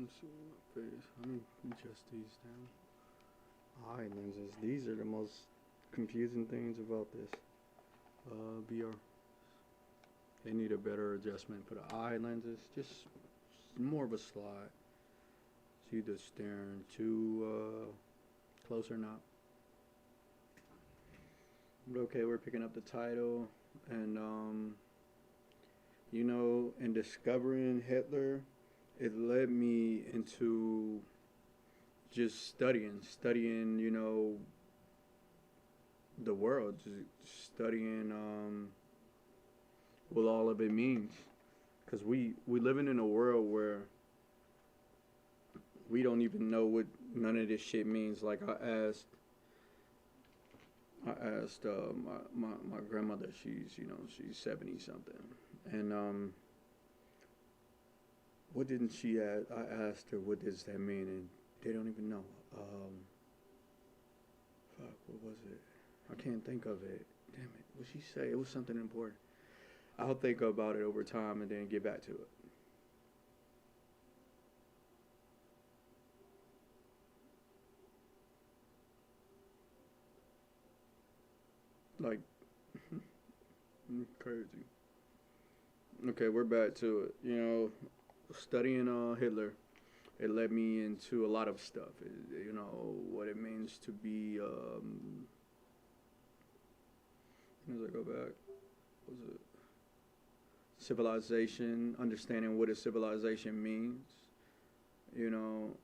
Let's see my face. Let me adjust these down. Eye lenses. These are the most confusing things about this. VR. They need a better adjustment for the eye lenses. Just more of a slide. See the staring too close or not. But okay, we're picking up the title, and in discovering Hitler, it led me into just studying, the world, just studying what all of it means. Because we living in a world where we don't even know what none of this shit means. Like I asked my grandmother. She's 70 something, and what didn't she ask? I asked her, what does that mean, and they don't even know. Fuck, what was it? I can't think of it. Damn it, what she say? It was something important. I'll think about it over time and then get back to it. Like, crazy. Okay, we're back to it. Studying Hitler, it led me into a lot of stuff. What it means to be. As I go back, was it civilization? Understanding what a civilization means. You know,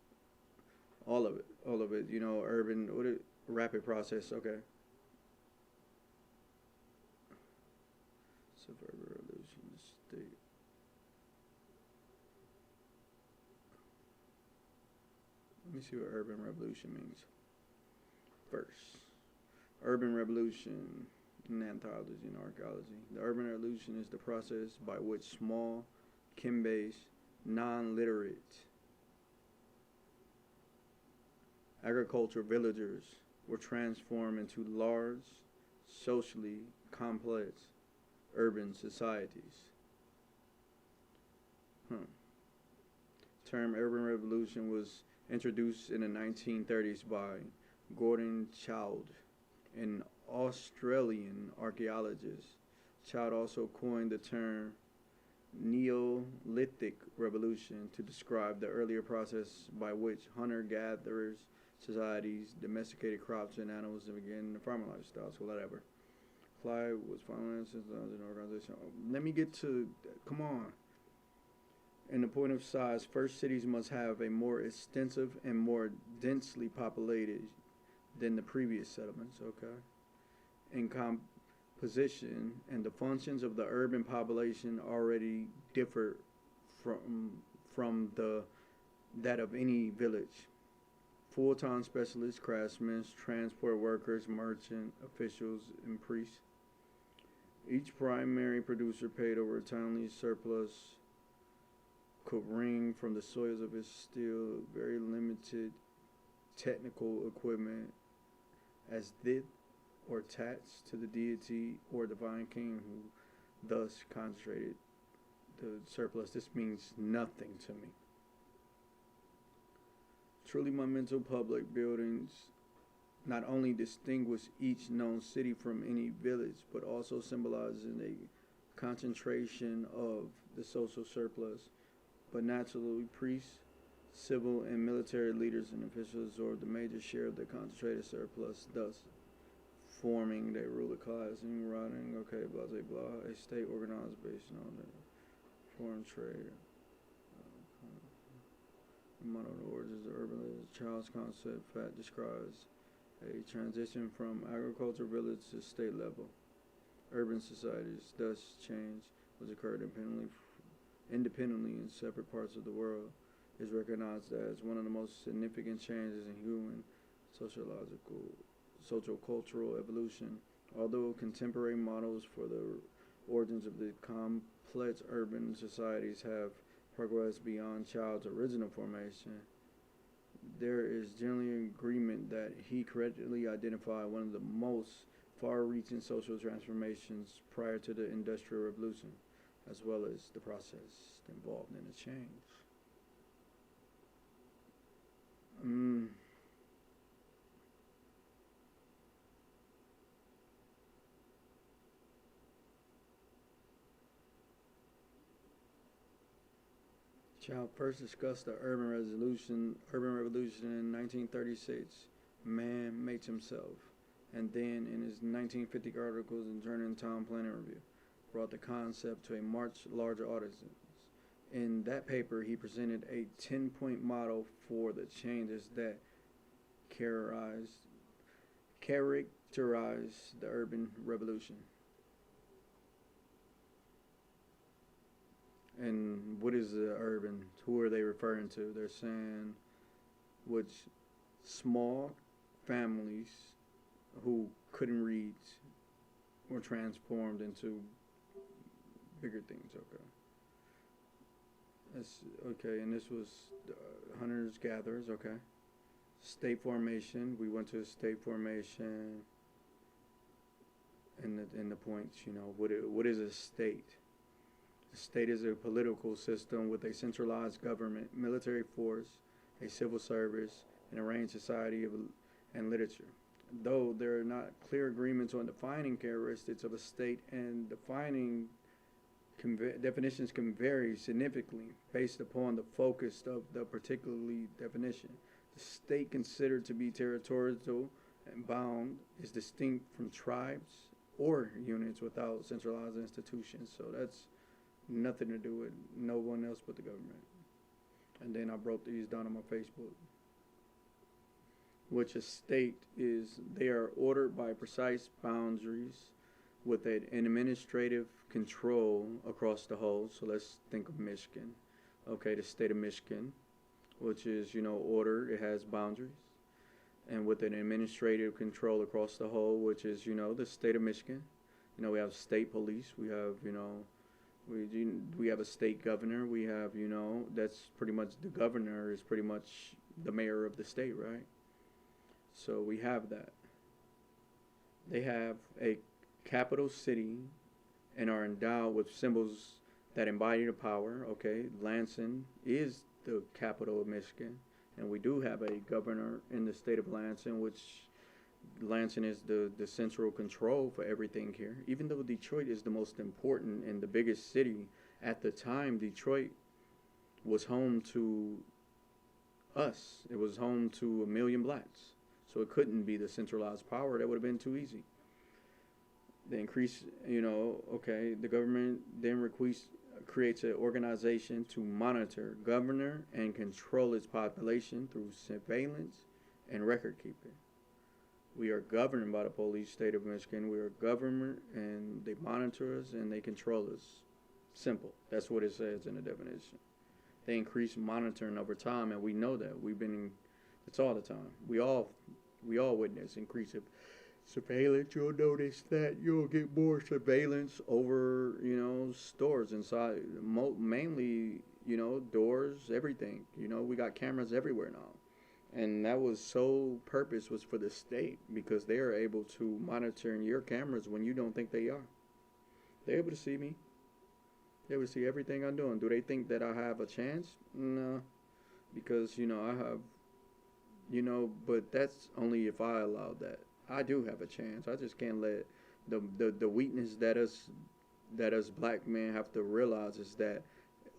all of it, all of it. Urban. Rapid process. Okay. Suburban revolution state. Let me see what urban revolution means. First, urban revolution in anthropology and archaeology. The urban revolution is the process by which small, kin-based, non-literate agricultural villagers were transformed into large, socially complex urban societies. Term urban revolution was introduced in the 1930s by Gordon Childe, an Australian archaeologist. Childe also coined the term Neolithic revolution to describe the earlier process by which hunter-gatherers societies domesticated crops and animals and began the farming lifestyle. So whatever. Clyde was financed as an organization. Let me get to, come on. In the point of size, first cities must have a more extensive and more densely populated than the previous settlements, okay? In composition and the functions of the urban population already differ from that of any village. Full-time specialists, craftsmen, transport workers, merchant, officials, and priests. Each primary producer paid over a timely surplus could wring from the soils of his still very limited technical equipment as did or attached to the deity or divine king who thus concentrated the surplus. This means nothing to me. Truly monumental public buildings not only distinguish each known city from any village, but also symbolizing a concentration of the social surplus. But naturally, priests, civil and military leaders and officials absorb the major share of the concentrated surplus, thus forming the ruler class and riding, okay, blah, blah, blah, a state organized based on the foreign trade. Model of origins of urban village. Child's concept fact describes a transition from agricultural village to state level. Urban societies thus change, which occurred independently in separate parts of the world, is recognized as one of the most significant changes in human social-cultural evolution. Although contemporary models for the origins of the complex urban societies have progressed beyond Child's original formation, there is generally agreement that he correctly identified one of the most far-reaching social transformations prior to the Industrial Revolution, as well as the process involved in the change. Mm. Child first discussed the urban revolution in 1936. Man makes himself, and then in his 1950 articles in Journal Town Planning Review, brought the concept to a much larger audience. In that paper, he presented a 10-point model for the changes that characterized characterized the urban revolution. And what is the urban? Who are they referring to? They're saying which small families who couldn't read were transformed into bigger things. Okay, that's okay. And this was hunters gatherers. Okay, state formation. We went to state formation, and the points. What is a state? The state is a political system with a centralized government, military force, a civil service, an arranged society and literature. Though there are not clear agreements on defining characteristics of a state, and defining definitions can vary significantly based upon the focus of the particular definition. The state, considered to be territorial and bound, is distinct from tribes or units without centralized institutions. So that's nothing to do with no one else but the government. And then I wrote these down on my Facebook. Which a state is, they are ordered by precise boundaries with an administrative control across the whole. So let's think of Michigan. Okay, the state of Michigan, which is, ordered, it has boundaries. And with an administrative control across the whole, which is, the state of Michigan. We have state police, we have, we have a state governor. We have, that's pretty much, the governor is pretty much the mayor of the state, right? So we have that. They have a capital city and are endowed with symbols that embody the power. Okay, Lansing is the capital of Michigan, and we do have a governor in the state of Lansing, which Lansing is the central control for everything here. Even though Detroit is the most important and the biggest city at the time, Detroit was home to us. It was home to 1 million blacks. So it couldn't be the centralized power. That would have been too easy. The increase, okay, the government then creates an organization to monitor, govern, and control its population through surveillance and record keeping. We are governed by the police state of Michigan. We are government, and they monitor us and they control us. Simple. That's what it says in the definition. They increase monitoring over time, and we know that. It's all the time. We all witness increase of surveillance. You'll notice that you'll get more surveillance over, stores inside, mainly, doors, everything. We got cameras everywhere now. And that was sole purpose was for the state, because they are able to monitor your cameras when you don't think they are. They're able to see me. They're able to see everything I'm doing. Do they think that I have a chance? No, because I have, but that's only if I allow that. I do have a chance. I just can't let the weakness that us black men have to realize is that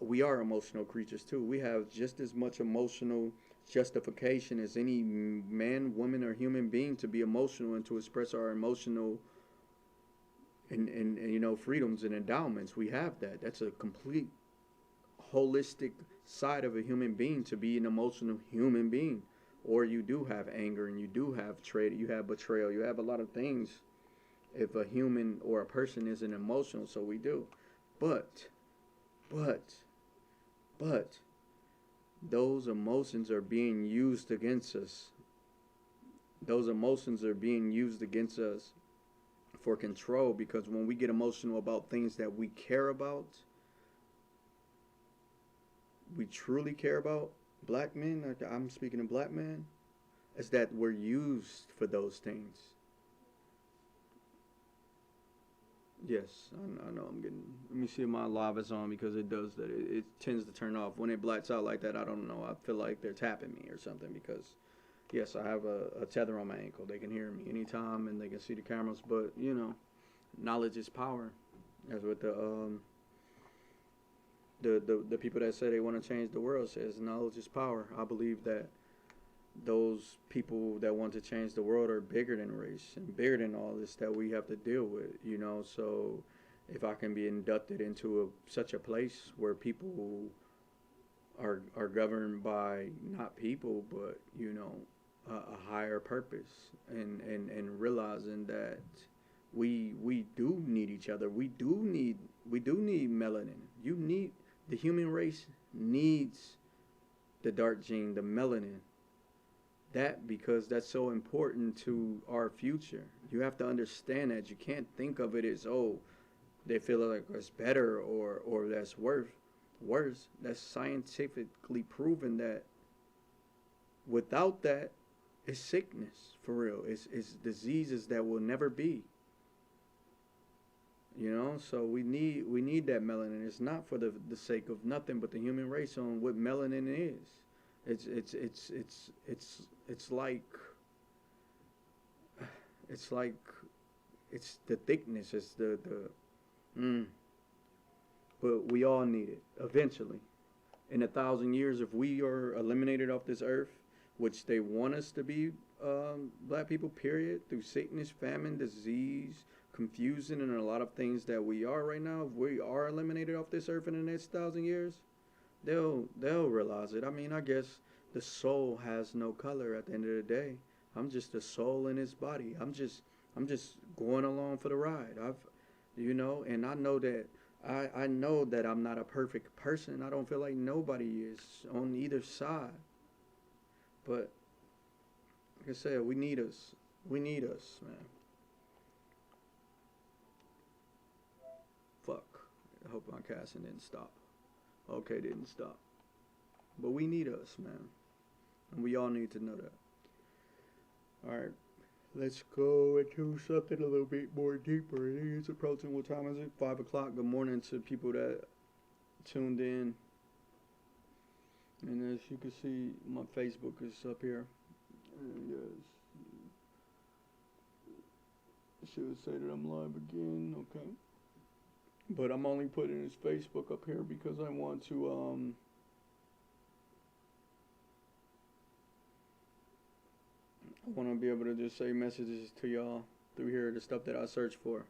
we are emotional creatures too. We have just as much emotional justification as any man, woman, or human being to be emotional and to express our emotional and freedoms and endowments. We have that. That's a complete holistic side of a human being, to be an emotional human being. Or you do have anger, and you do have trade, you have betrayal, you have a lot of things if a human or a person isn't emotional. So we do. But those emotions are being used against us. Those emotions are being used against us for control, because when we get emotional about things that we care about, we truly care about, black men, I'm speaking of black men, is that we're used for those things. Yes, I know I'm getting. Let me see if my live is on because it does that. It tends to turn off when it blacks out like that. I don't know. I feel like they're tapping me or something because yes, I have a tether on my ankle. They can hear me anytime and they can see the cameras. But knowledge is power. As with the people that say they want to change the world says knowledge is power. I believe that those people that want to change the world are bigger than race and bigger than all this that we have to deal with. So if I can be inducted into such a place where people are governed by not people but a higher purpose and realizing that we do need each other. We do need melanin. The human race needs the dark gene, the melanin. That because that's so important to our future. You have to understand that you can't think of it as they feel like it's better or that's worse. That's scientifically proven that without that, it's sickness for real. It's diseases that will never be. So we need that melanin. It's not for the sake of nothing but the human race on what melanin is. It's like it's like it's the thickness. It's the mm, but we all need it eventually. In 1,000 years, if we are eliminated off this earth, which they want us to be, black people, period, through sickness, famine, disease, confusion, and a lot of things that we are right now, if we are eliminated off this earth in the next 1,000 years, they'll realize it. I mean, I guess the soul has no color at the end of the day. I'm just a soul in his body. I'm just going along for the ride. And I know that I'm not a perfect person. I don't feel like nobody is on either side. But like I said, we need us. We need us, man. Fuck. I hope my casting didn't stop. Okay, didn't stop. But we need us, man. And we all need to know that. Alright. Let's go into something a little bit more deeper. It's approaching, what time is it? 5 o'clock. Good morning to people that tuned in. And as you can see, my Facebook is up here. Yes. I should say that I'm live again. Okay. But I'm only putting his Facebook up here because I want to be able to just say messages to y'all through here, the stuff that I search for.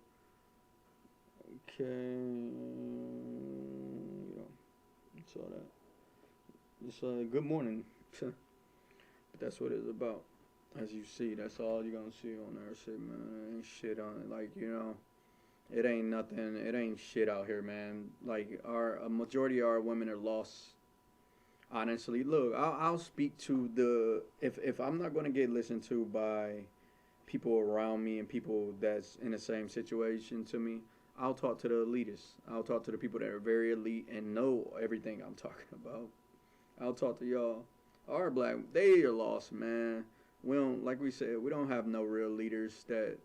Okay. That's all that. Just good morning. But that's what it's about. As you see, that's all you're gonna see on there. Shit, man. Ain't shit on it. Like, it ain't nothing. It ain't shit out here, man. Like, a majority of our women are lost. Honestly, look, I'll speak to if I'm not going to get listened to by people around me and people that's in the same situation to me, I'll talk to the elitists. I'll talk to the people that are very elite and know everything I'm talking about. I'll talk to y'all. Our black, they are lost, man. We don't, like we said, we don't have no real leaders that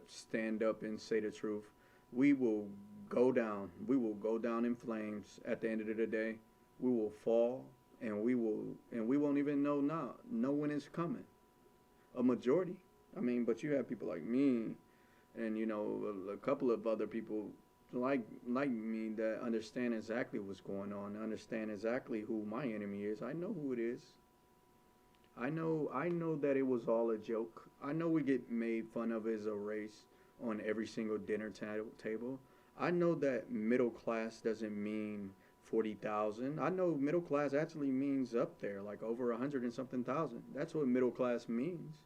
stand up and say the truth. We will go down. We will go down in flames at the end of the day. We will fall. And we won't even know when it's coming. A majority. I mean, but you have people like me, and a couple of other people like me that understand exactly what's going on, understand exactly who my enemy is. I know who it is. I know that it was all a joke. I know we get made fun of as a race on every single dinner table. I know that middle class doesn't mean 40,000. I know middle class actually means up there, like over 100 and something thousand. That's what middle class means.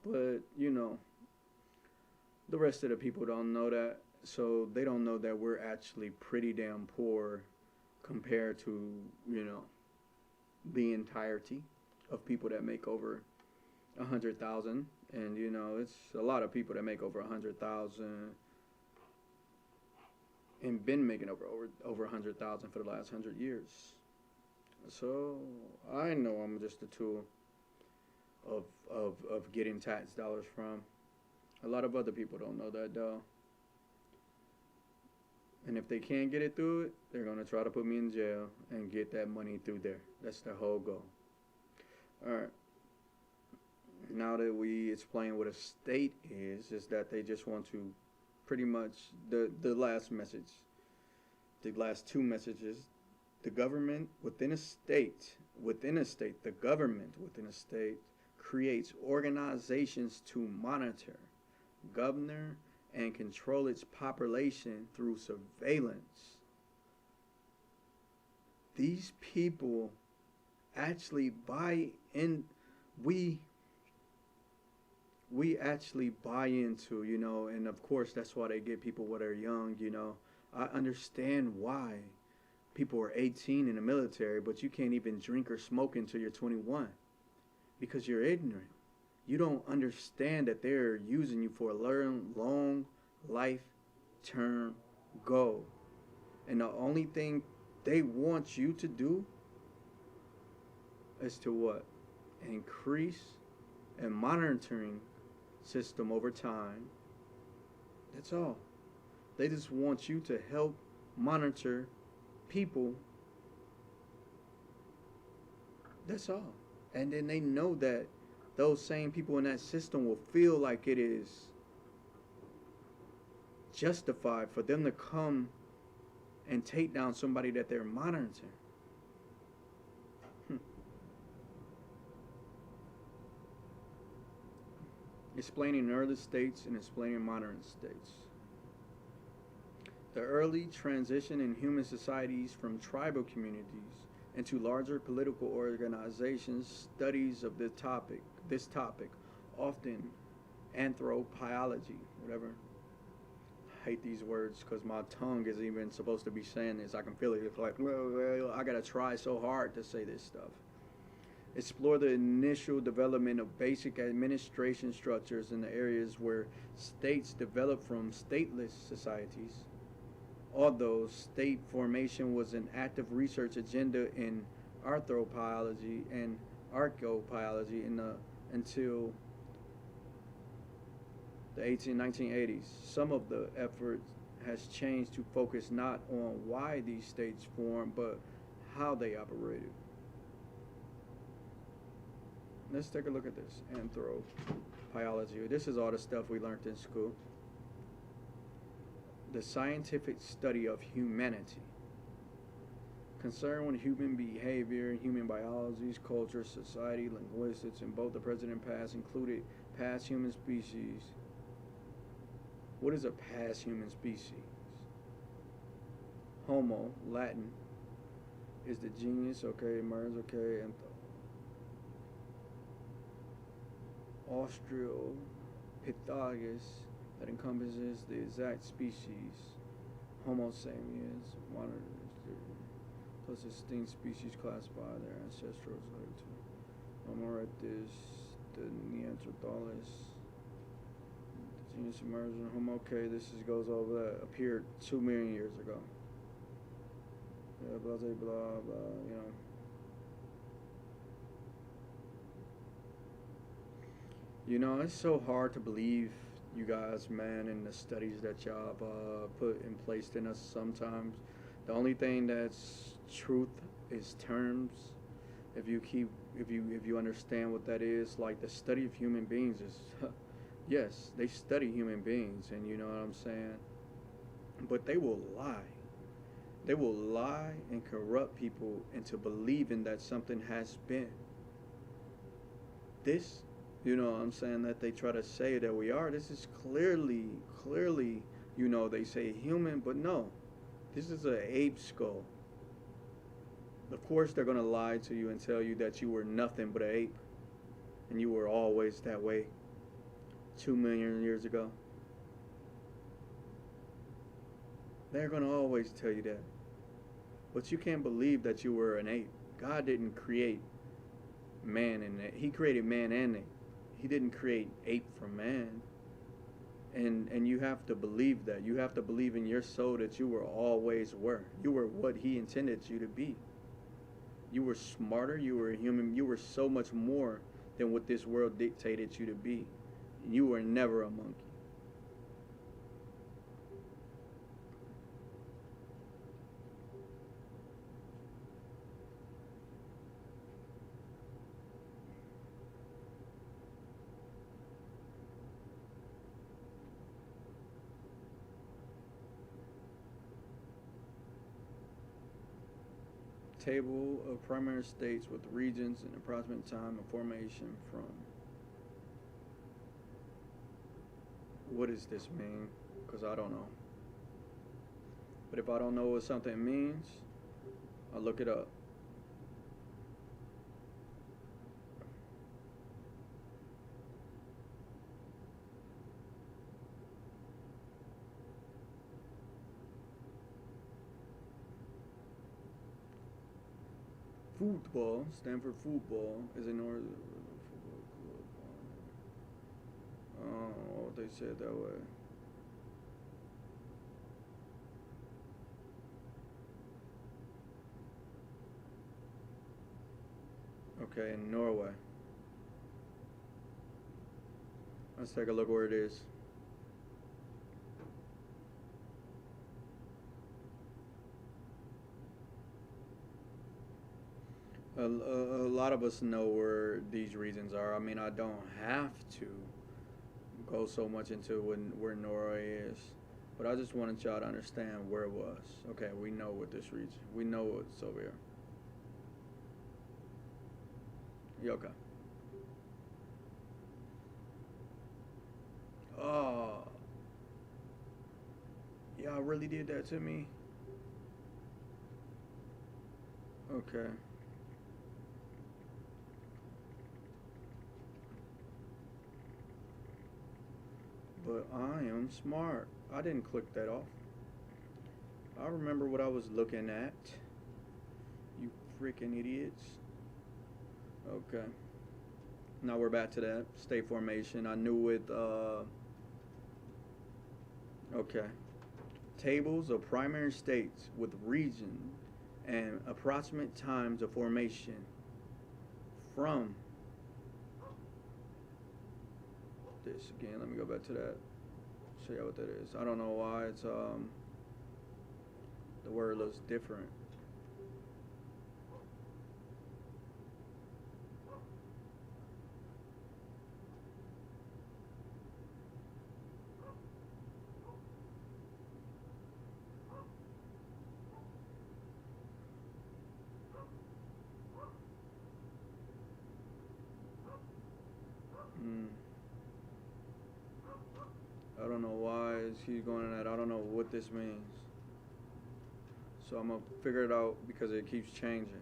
But, the rest of the people don't know that. So they don't know that we're actually pretty damn poor compared to, the entirety of people that make over 100,000. And, it's a lot of people that make over 100,000 and been making over 100,000 for the last 100 years. So I know I'm just a tool of getting tax dollars from. A lot of other people don't know that though. And if they can't get it through it, they're going to try to put me in jail and get that money through there. That's the whole goal. All right. Now that we explain what a state is that they just want to pretty much the last message, the last two messages, the government within a state, the government within a state creates organizations to monitor, govern, and control its population through surveillance. These people actually buy in, we actually buy into, and of course that's why they get people when they're young, I understand why people are 18 in the military, but you can't even drink or smoke until you're 21 because you're ignorant. You don't understand that they're using you for a long life term goal. And the only thing they want you to do is to what? Increase a monitoring system over time. That's all. They just want you to help monitor people. That's all. And then they know that those same people in that system will feel like it is justified for them to come and take down somebody that they're monitoring. Explaining early states and explaining modern states. The early transition in human societies from tribal communities into larger political organizations, studies of this topic, often Anthro Biology, whatever. I hate these words because my tongue isn't even supposed to be saying this. I can feel it. It's like, well, I gotta try so hard to say this stuff. Explore the initial development of basic administration structures in the areas where states developed from stateless societies. Although state formation was an active research agenda in arthrobiology and archaeobiology until the 1980s, some of the effort has changed to focus not on why these states formed, but how they operated. Let's take a look at this. Anthro Biology. This is all the stuff we learned in school. The scientific study of humanity. Concern with human behavior, human biology, culture, society, linguistics, in both the present and past, included past human species. What is a past human species? Homo, Latin, is the genus, okay, emerged, okay, and Australopithecus that encompasses the exact species, Homo sapiens, plus extinct species classed by their ancestrals related to Homo erectus, the Neanderthals, the genus emergent Homo. Okay, goes over that. Appeared 2 million years ago. Yeah, blah blah blah blah. It's so hard to believe, you guys, man, in the studies that y'all put and placed in us sometimes. The only thing that's truth is terms. If you understand what that is, like the study of human beings is, yes, they study human beings, and you know what I'm saying? But they will lie. They will lie and corrupt people into believing that something has been. This, you know what I'm saying, that they try to say that we are. This is clearly, they say human, but no. This is an ape skull. Of course they're going to lie to you and tell you that you were nothing but an ape. And you were always that way 2 million years ago. They're going to always tell you that. But you can't believe that you were an ape. God didn't create man and ape. He created man and ape. He didn't create ape from man. And you have to believe that. You have to believe in your soul that you always were. You were what he intended you to be. You were smarter. You were a human. You were so much more than what this world dictated you to be. You were never a monkey. Table of primary states with regions and approximate time of formation from. What does this mean? Because I don't know. But if I don't know what something means, I'll look it up. Football, Stanford football, is in order. Oh, they said that way. Okay, in Norway. Let's take a look where it is. A lot of us know where these regions are. I mean, I don't have to go so much into where Norway is, but I just wanted y'all to understand where it was. Okay, we know what this region. We know what's over here. Okay. Oh, y'all really did that to me. Okay. But I am smart. I didn't click that off. I remember what I was looking at. You freaking idiots. Okay. Now we're back to that state formation. I knew it. Okay. Tables of primary states with region and approximate times of formation from this again. Let me go back to that. Show you what that is. I don't know why it's the word looks different. I don't know why he's going in that. I don't know what this means. So I'm going to figure it out because it keeps changing.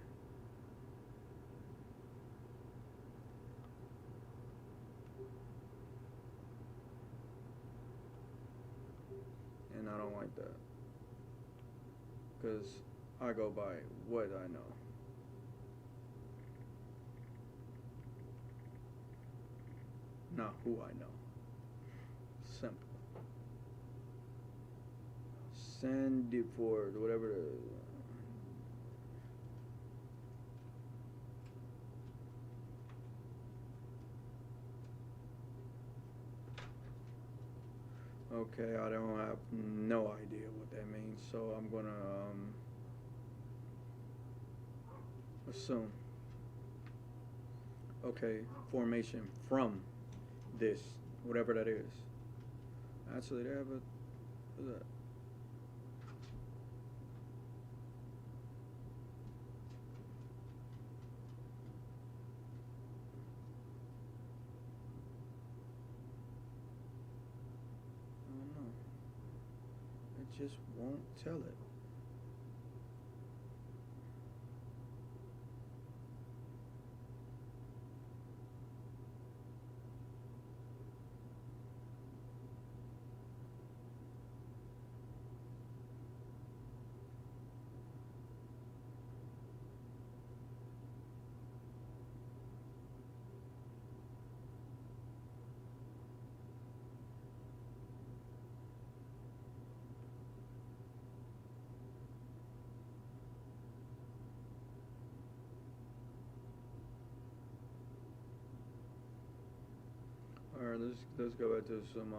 And I don't like that. Because I go by what I know. Not who I know. Simple. Send it forward, whatever it is. Okay, I don't have no idea what that means, so I'm gonna assume. Okay, formation from this, whatever that is. Actually, they have a. What's that? I don't know. It just won't tell it. All right, let's go back to some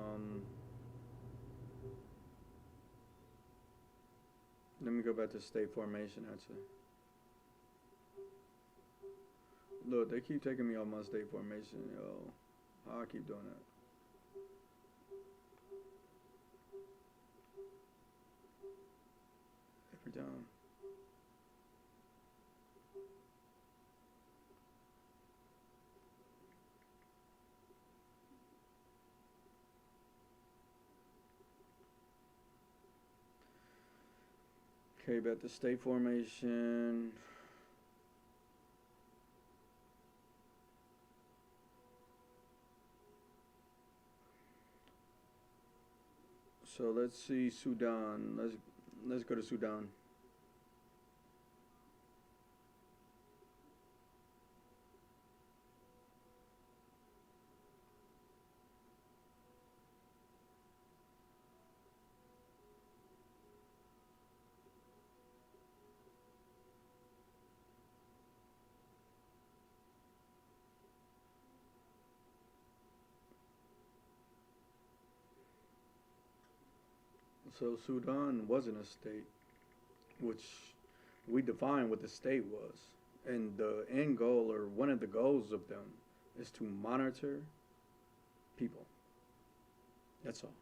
Let me go back to state formation. Actually, look, they keep taking me off my state formation. Yo, I keep doing that. Every time. Okay, about the state formation. So let's see Sudan. Let's go to Sudan. So Sudan wasn't a state, which we defined what the state was, and the end goal or one of the goals of them is to monitor people. That's all.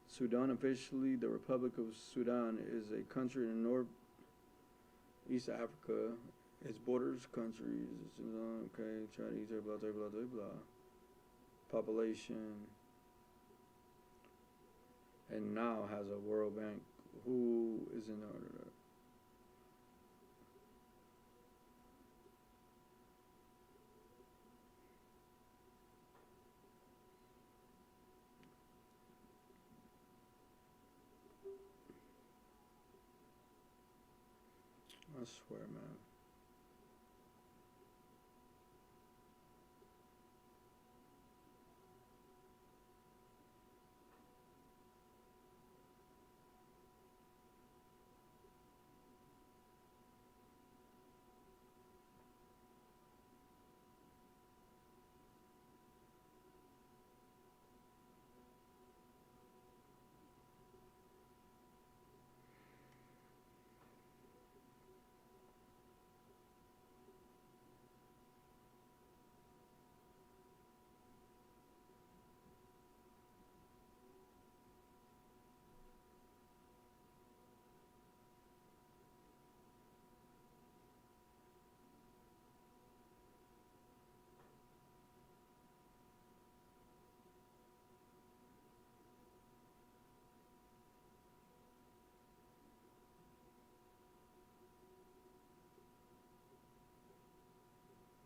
Sudan officially, the Republic of Sudan is a country in northeast Africa. Its borders countries, okay, Chinese, blah blah blah blah blah. Population, and now has a World Bank. Who is in order? I swear, man.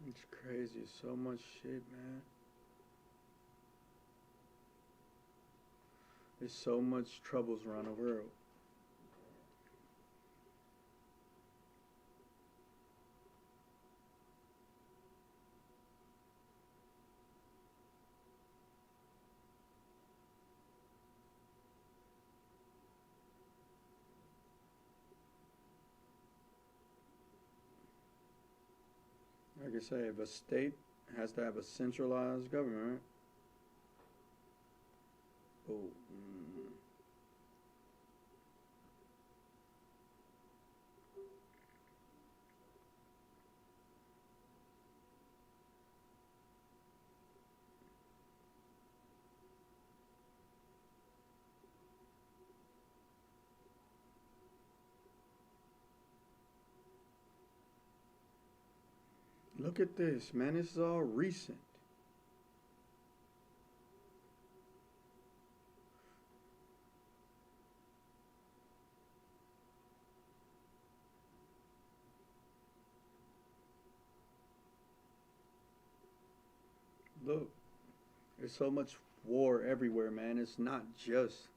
It's crazy. So much shit, man. There's so much troubles around the world. Like I say, if a state has to have a centralized government, oh, look at this, man. This is all recent. Look, there's so much war everywhere, man. It's not just.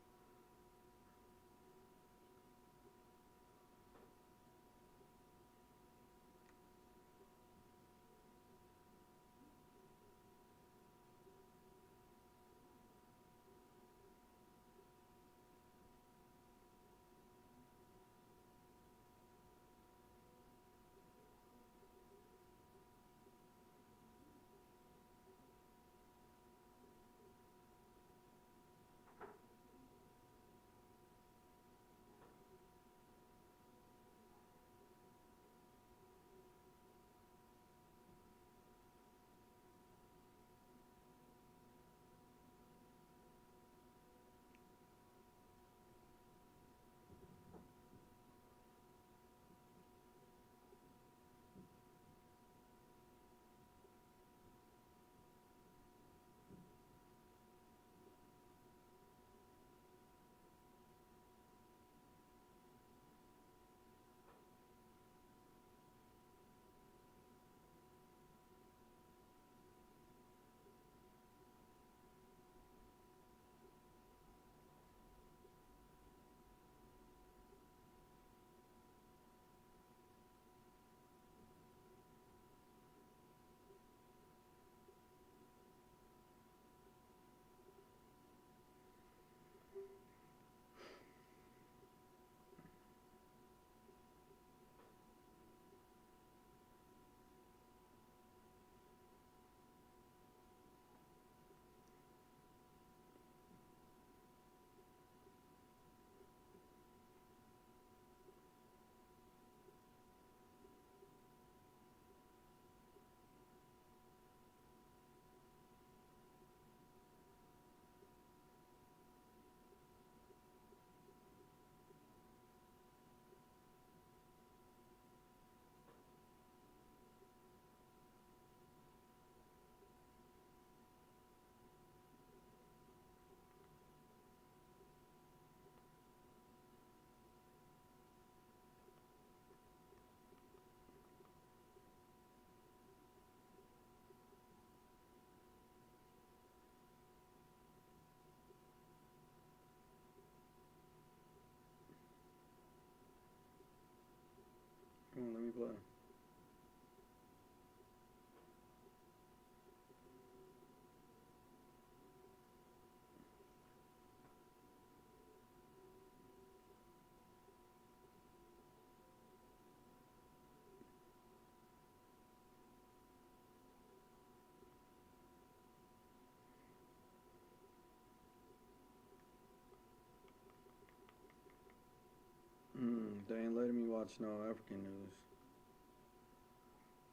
watch no African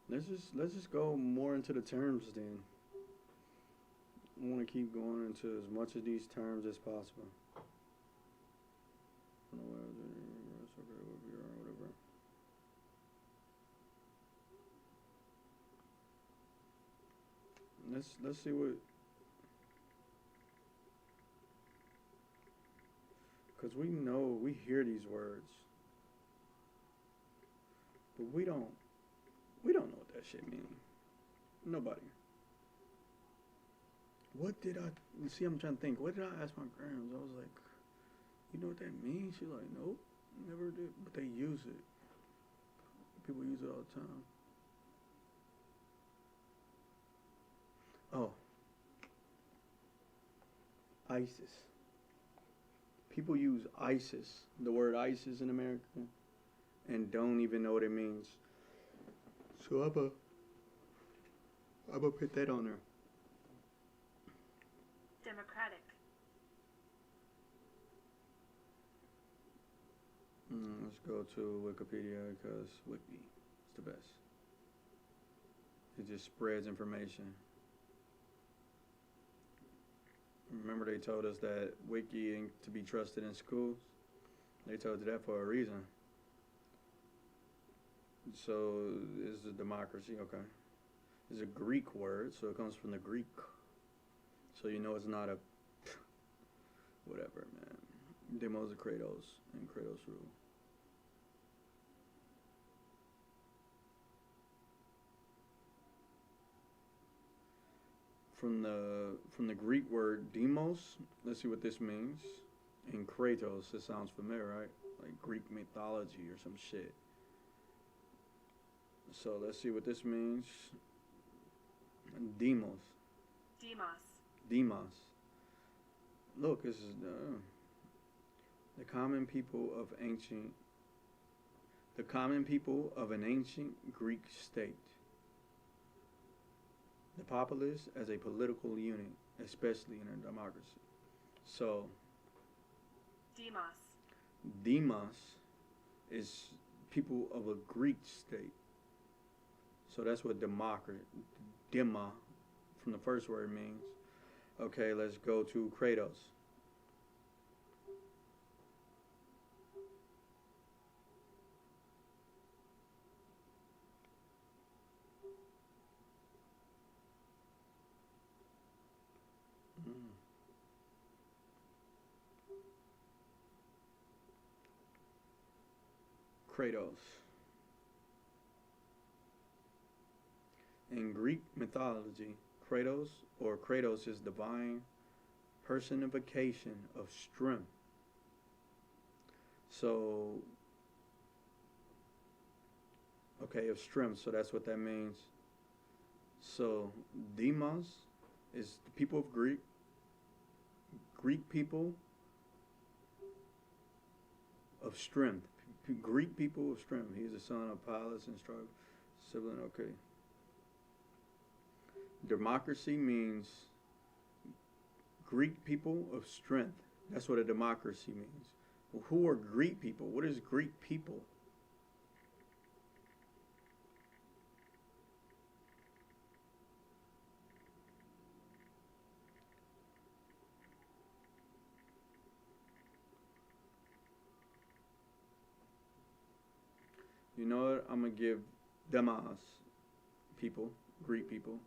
news. Let's just go more into the terms then. I want to keep going into as much of these terms as possible. Whatever. Let's see what, because we hear these words, but we don't know what that shit means. Nobody. What did I see? I'm trying to think. What did I ask my grandma? I was like, you know what that means? She's like, nope, never did. But they use it. People use it all the time. Oh, ISIS. People use ISIS, the word ISIS in America, and don't even know what it means. So I'm gonna put that on there. Democratic. Let's go to Wikipedia because Wiki is the best. It just spreads information. Remember they told us that Wiki ain't to be trusted in schools? They told you that for a reason. So is a democracy, okay. It's a Greek word, so it comes from the Greek. So you know it's not a whatever, man. Demos of Kratos and Kratos rule. From the Greek word demos, let's see what this means. In Kratos, it sounds familiar, right? Like Greek mythology or some shit. So let's see what this means. Demos. Demos. Look, this is the common people of an ancient Greek state. The populace as a political unit, especially in a democracy. So, demos is people of a Greek state. So that's what dema from the first word means. Okay, let's go to Kratos. Kratos. In Greek mythology, Kratos is divine personification of strength. So, okay, of strength, so that's what that means. So, demos is the people of Greek people of strength. Greek people of strength. He's the son of Pallas and Strive, sibling. Okay. Democracy means Greek people of strength. That's what a democracy means. Well, who are Greek people? What is Greek people? You know what? I'm going to give demos people, Greek people.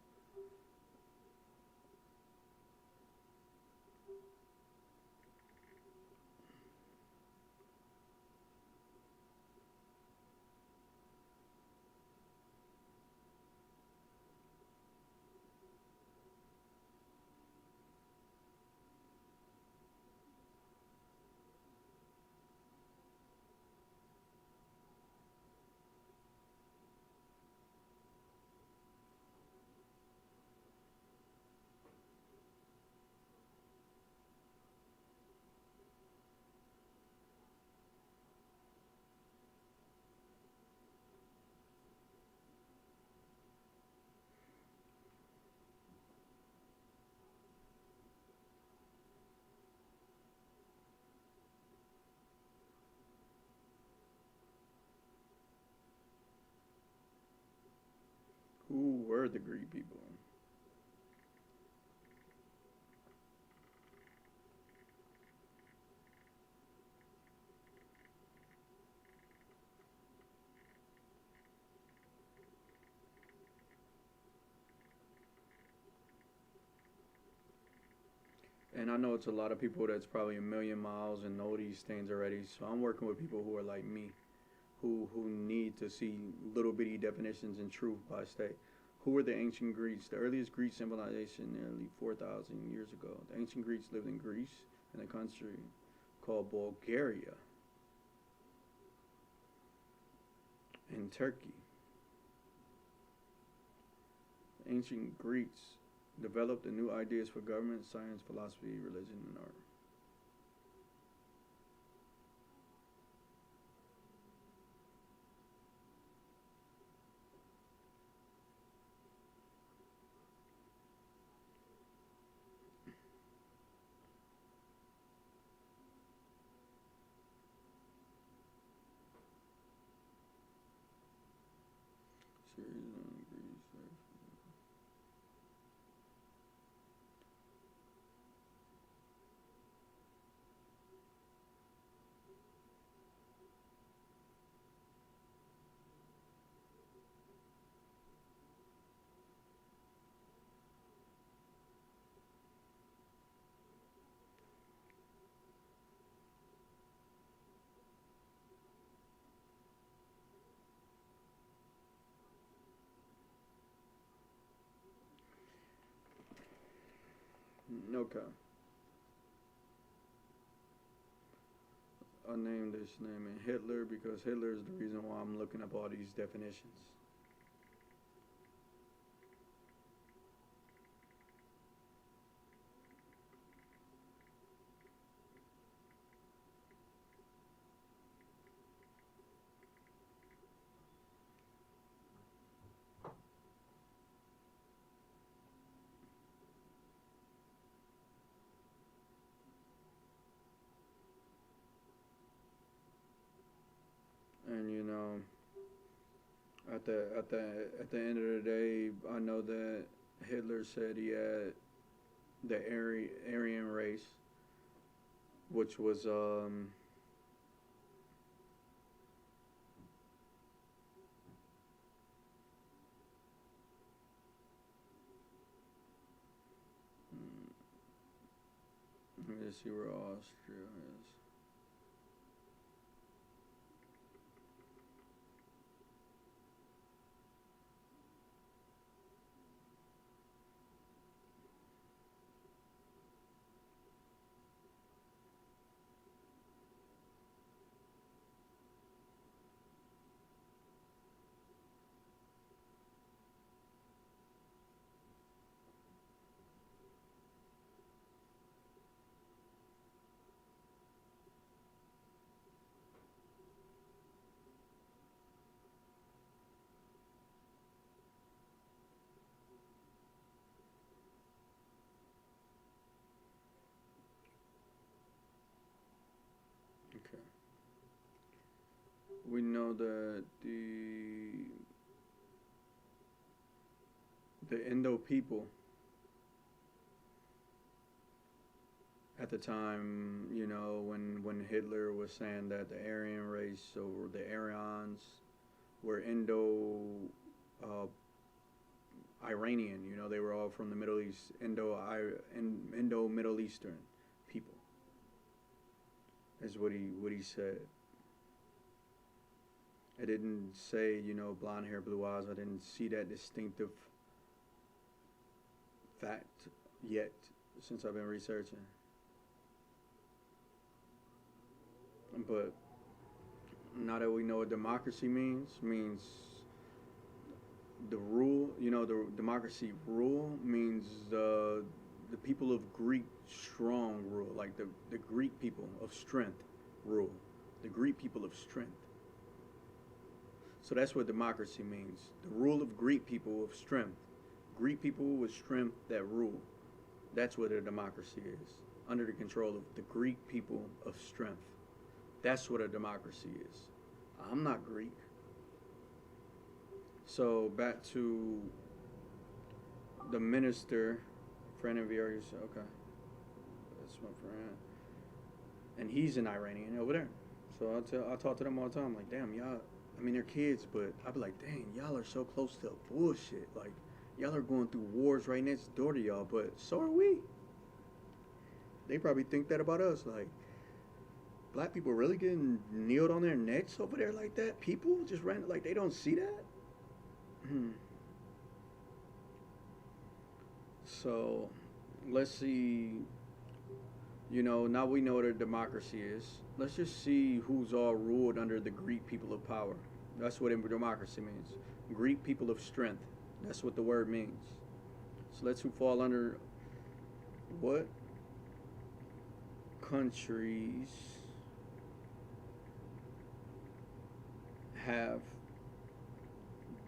Who were the Greek people? And I know it's a lot of people that's probably a million miles and know these things already. So I'm working with people who are like me, who need to see little bitty definitions and truth by state. Who were the ancient Greeks? The earliest Greek civilization nearly 4,000 years ago. The ancient Greeks lived in Greece in a country called Bulgaria and Turkey. Ancient Greeks developed the new ideas for government, science, philosophy, religion, and art. Series on Greece. Okay. I named this name Hitler because Hitler is the reason why I'm looking up all these definitions. And at the end of the day, I know that Hitler said he had the Aryan race, which was let me see where Austria is. Okay. We know that the Indo people at the time, when Hitler was saying that the Aryan race or the Aryans were uh, Iranian, they were all from the Middle East, Indo Middle Eastern people, is what he said. It didn't say, blonde hair, blue eyes. I didn't see that distinctive fact yet since I've been researching. But now that we know what democracy means the rule. The democracy rule means the people of Greek strong rule, like the Greek people of strength rule, the Greek people of strength. So that's what democracy means. The rule of Greek people of strength. Greek people with strength that rule. That's what a democracy is. Under the control of the Greek people of strength. That's what a democracy is. I'm not Greek. So back to the minister, friend of yours. Okay, that's my friend, and he's an Iranian over there. So I talk to them all the time. Like, damn, y'all. I mean, they're kids, but I be like, dang, y'all are so close to bullshit. Like, y'all are going through wars right next door to y'all, but so are we. They probably think that about us. Like, black people really getting kneeled on their necks over there like that? People just ran like they don't see that? Hmm. So, let's see. Now we know what a democracy is. Let's just see who's all ruled under the Greek people of power. That's what democracy means. Greek people of strength. That's what the word means. So let's who fall under what countries have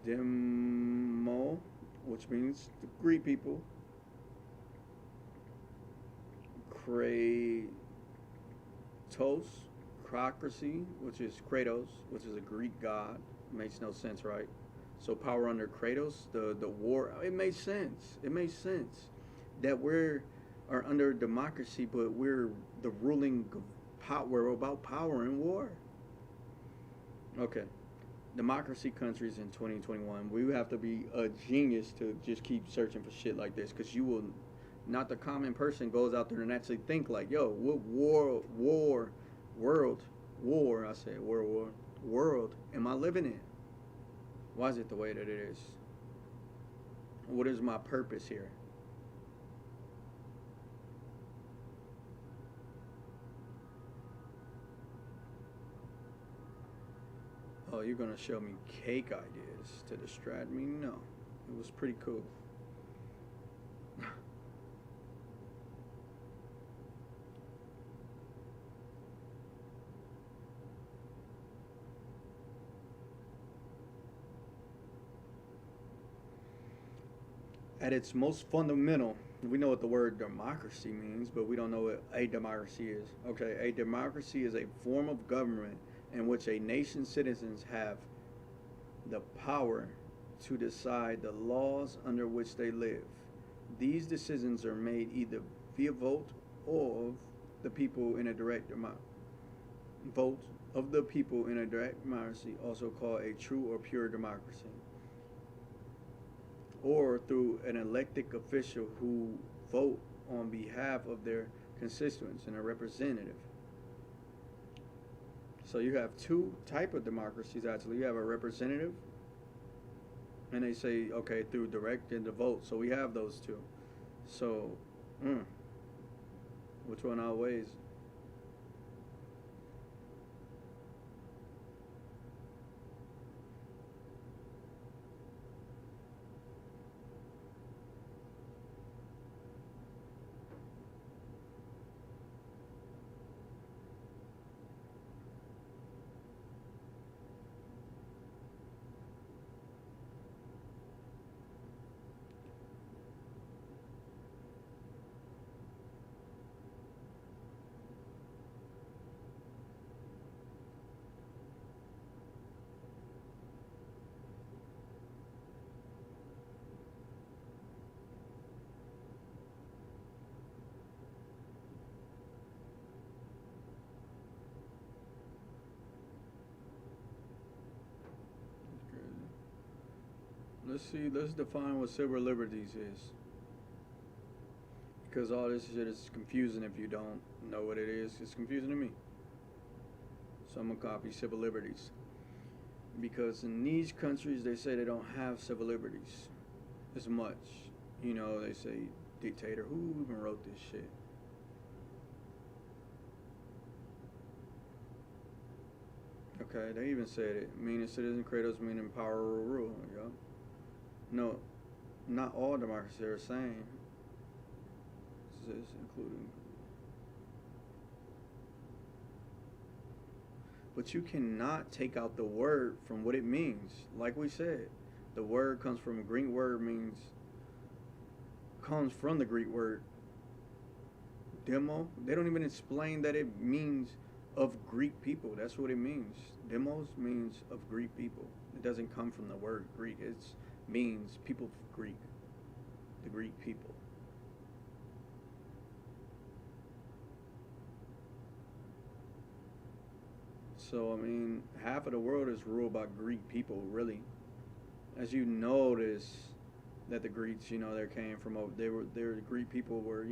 demo, which means the Greek people, Kratos, Crocracy, which is Kratos, which is a Greek god. Makes no sense, right? So power under Kratos, the war. It makes sense. It makes sense that are under democracy, but we're the ruling power. We're about power and war. Okay, democracy countries in 2021. We have to be a genius to just keep searching for shit like this, because you will not, the common person goes out there and actually think like, yo, what I said world am I living in? Why is it the way that it is? What is my purpose here? Oh, you're gonna show me cake ideas to distract me? No, it was pretty cool. At its most fundamental, we know what the word democracy means, but we don't know what a democracy is. Okay, a democracy is a form of government in which a nation's citizens have the power to decide the laws under which they live. These decisions are made either via vote or the people in a direct vote of the people in a direct democracy, also called a true or pure democracy, or through an elected official who vote on behalf of their constituents and a representative. So you have two type of democracies actually. You have a representative, and they say okay through direct and the vote. So we have those two. So, which one outweighs? Let's see. Let's define what civil liberties is, because all this shit is confusing if you don't know what it is. It's confusing to me. So I'm gonna copy civil liberties, because in these countries they say they don't have civil liberties as much. They say dictator. Who even wrote this shit? Okay, they even said it. Meaning citizen Kratos, meaning power or rule. Yeah. No, not all democracies are the same. This is including. But you cannot take out the word from what it means. Like we said, the word comes from a Greek word comes from the Greek word demo. They don't even explain that it means of Greek people. That's what it means. Demos means of Greek people. It doesn't come from the word Greek. It means people of Greek, the Greek people. So I mean, half of the world is ruled by Greek people, really. As you notice, that the Greeks, they came from they were the Greek people were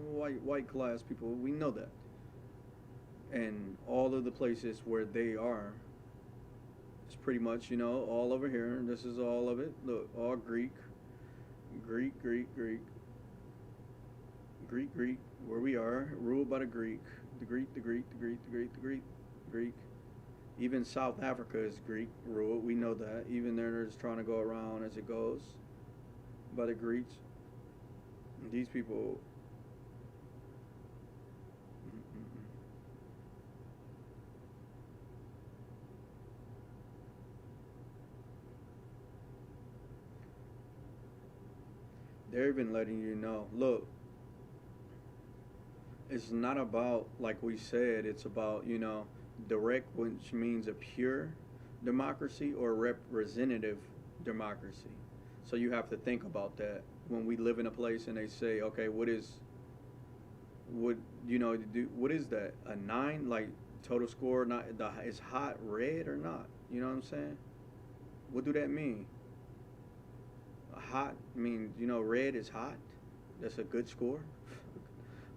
white class people. We know that, and all of the places where they are, it's pretty much all over here. And this is all of it. Look, all Greek, Greek, Greek, Greek, Greek, Greek. Where we are, ruled by the Greek, the Greek, the Greek, the Greek, the Greek, the Greek, Greek. Even South Africa is Greek ruled. We know that. Even they're just trying to go around as it goes by the Greeks. These people. They're even letting you know. Look, it's not about like we said. It's about direct, which means a pure democracy, or representative democracy. So you have to think about that when we live in a place and they say, okay, what is what is that? A 9, like total score? Not is hot red or not? You know what I'm saying? What do that mean? Hot means red is hot. That's a good score.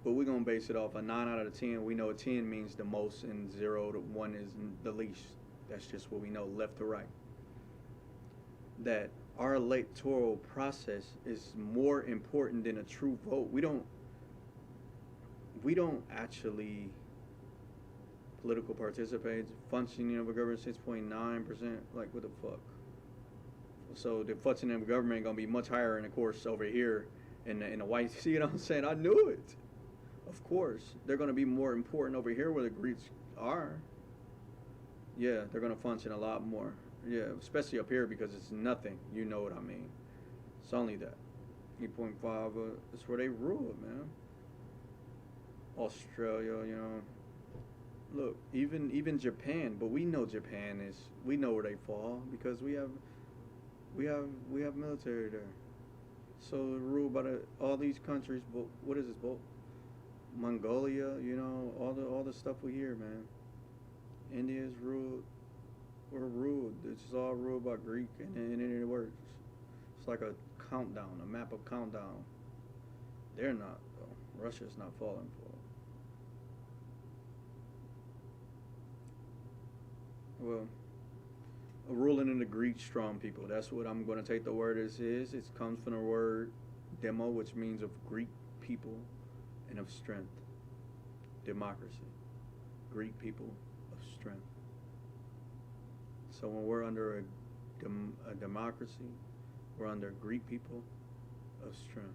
But we're gonna base it off a 9 out of 10. We know a 10 means the most, and 0 to 1 is the least. That's just what we know, left to right. That our electoral process is more important than a true vote. We don't actually political participate. Functioning of a government 6.9%. Like what the fuck? So the functioning of a government gonna be much higher, and of course over here in the white. See what I'm saying? I knew it. Of course, they're going to be more important over here where the Greeks are. Yeah, they're going to function a lot more. Yeah, especially up here because it's nothing. You know what I mean. It's only that. 8.5, it's where they rule, man. Australia, Look, even Japan, but we know Japan is, we know where they fall because we have military there. So ruled by all these countries, but what is this, Mongolia, all the stuff we hear, man. India's ruled, we're ruled. It's all ruled by Greek, and it works. It's like a countdown, a map of countdown. They're not, though. Russia's not falling for it. Well, a ruling in the Greek strong people. That's what I'm going to take the word as is. It comes from the word demo, which means of Greek people and of strength. Democracy. Greek people of strength. So when we're under a democracy, we're under Greek people of strength.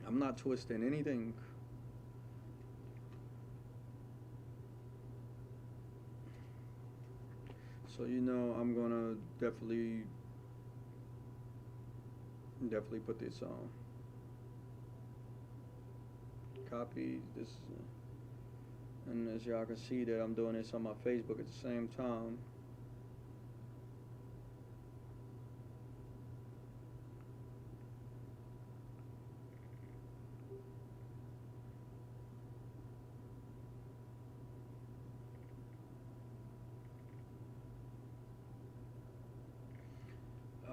I'm not twisting anything. So I'm gonna definitely put this on. Copy this, and as y'all can see that I'm doing this on my Facebook at the same time.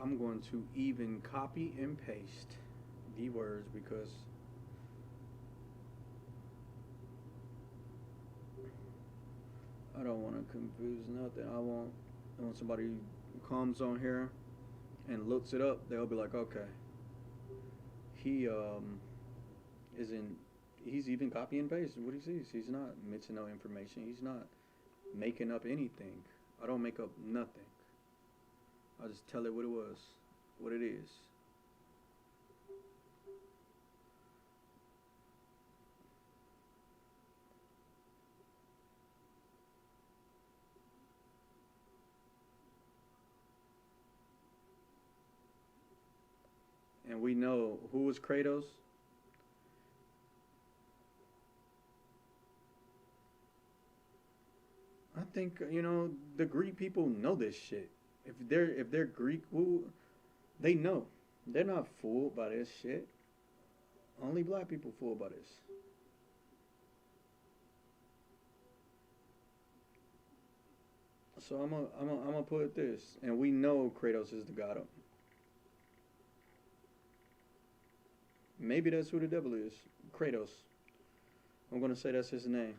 I'm going to even copy and paste the words because I don't want to confuse nothing. I want when somebody comes on here and looks it up, they'll be like, okay, he isn't. He's even copy and paste what he sees. He's not mixing no information. He's not making up anything. I don't make up nothing. I just tell it what it was, what it is. And we know who was Kratos. think the Greek people know this shit. If they're Greek, well, they know. They're not fooled by this shit. Only black people fooled by this. So I'm gonna put this, and we know Kratos is the god of. Maybe that's who the devil is. Kratos. I'm gonna say that's his name.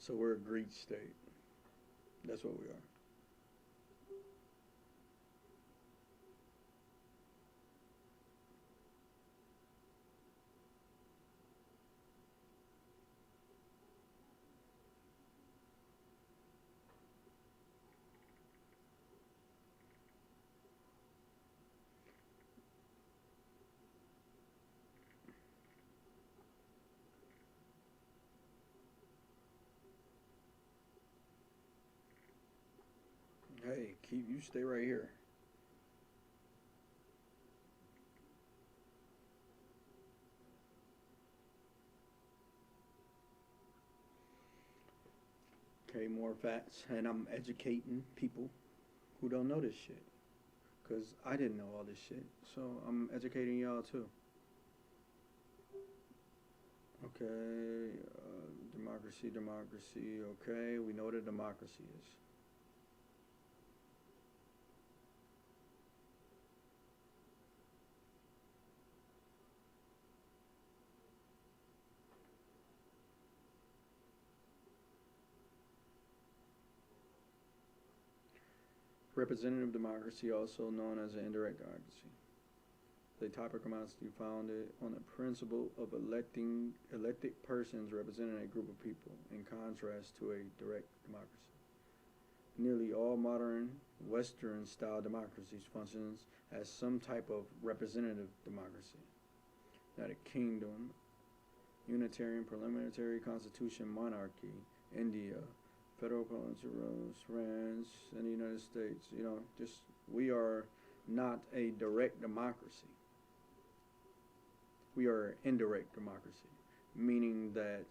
So we're a Greek state. That's what we are. Hey, keep you stay right here. Okay, more facts, and I'm educating people who don't know this shit. Cause I didn't know all this shit, so I'm educating y'all too. Okay, democracy, democracy. Okay, we know what a democracy is. Representative democracy, also known as an indirect democracy. The type of democracy founded on the principle of electing elected persons representing a group of people, in contrast to a direct democracy. Nearly all modern Western-style democracies functions as some type of representative democracy. United Kingdom, unitarian parliamentary constitution monarchy, India, federal parliamentary rules, France, and the United States. Just we are not a direct democracy. We are indirect democracy, meaning that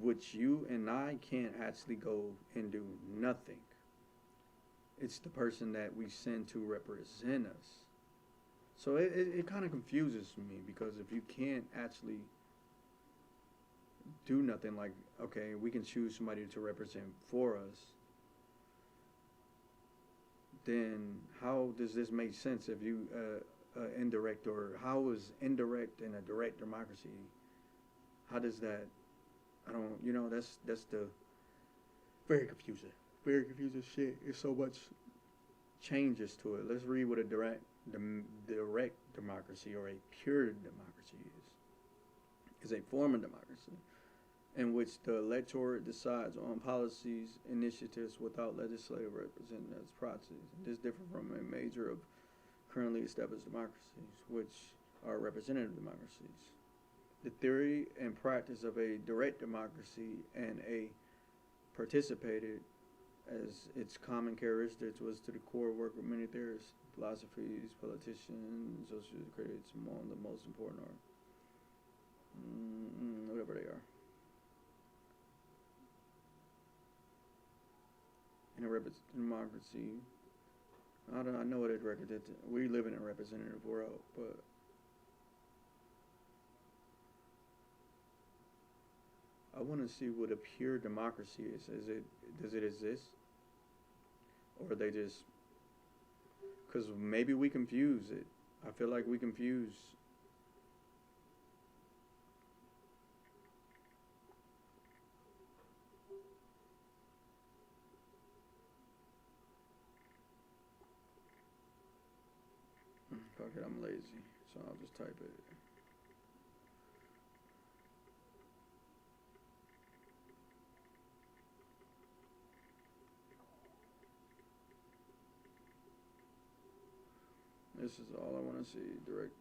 which you and I can't actually go and do nothing. It's the person that we send to represent us. So it kind of confuses me because if you can't actually do nothing, like, okay, we can choose somebody to represent for us, then how does this make sense if you indirect, or how is indirect and a direct democracy? How does that? I don't. That's the very confusing. Very confusing shit. It's so much changes to it. Let's read what a direct democracy or a pure democracy is. Is a form of democracy in which the electorate decides on policies, initiatives without legislative representatives processes. This differs from a major of currently established democracies, which are representative democracies. The theory and practice of a direct democracy and a participated as its common characteristics was to the core work of many theorists, philosophies, politicians, social critics, among the most important are whatever they are. In a representative democracy, I know what it represents. We live in a representative world, but I want to see what a pure democracy is. Does it exist, or are they just? Because maybe we confuse it. I feel like we confuse. Fuck it, I'm lazy, so I'll just type it. This is all I want to see. Direct.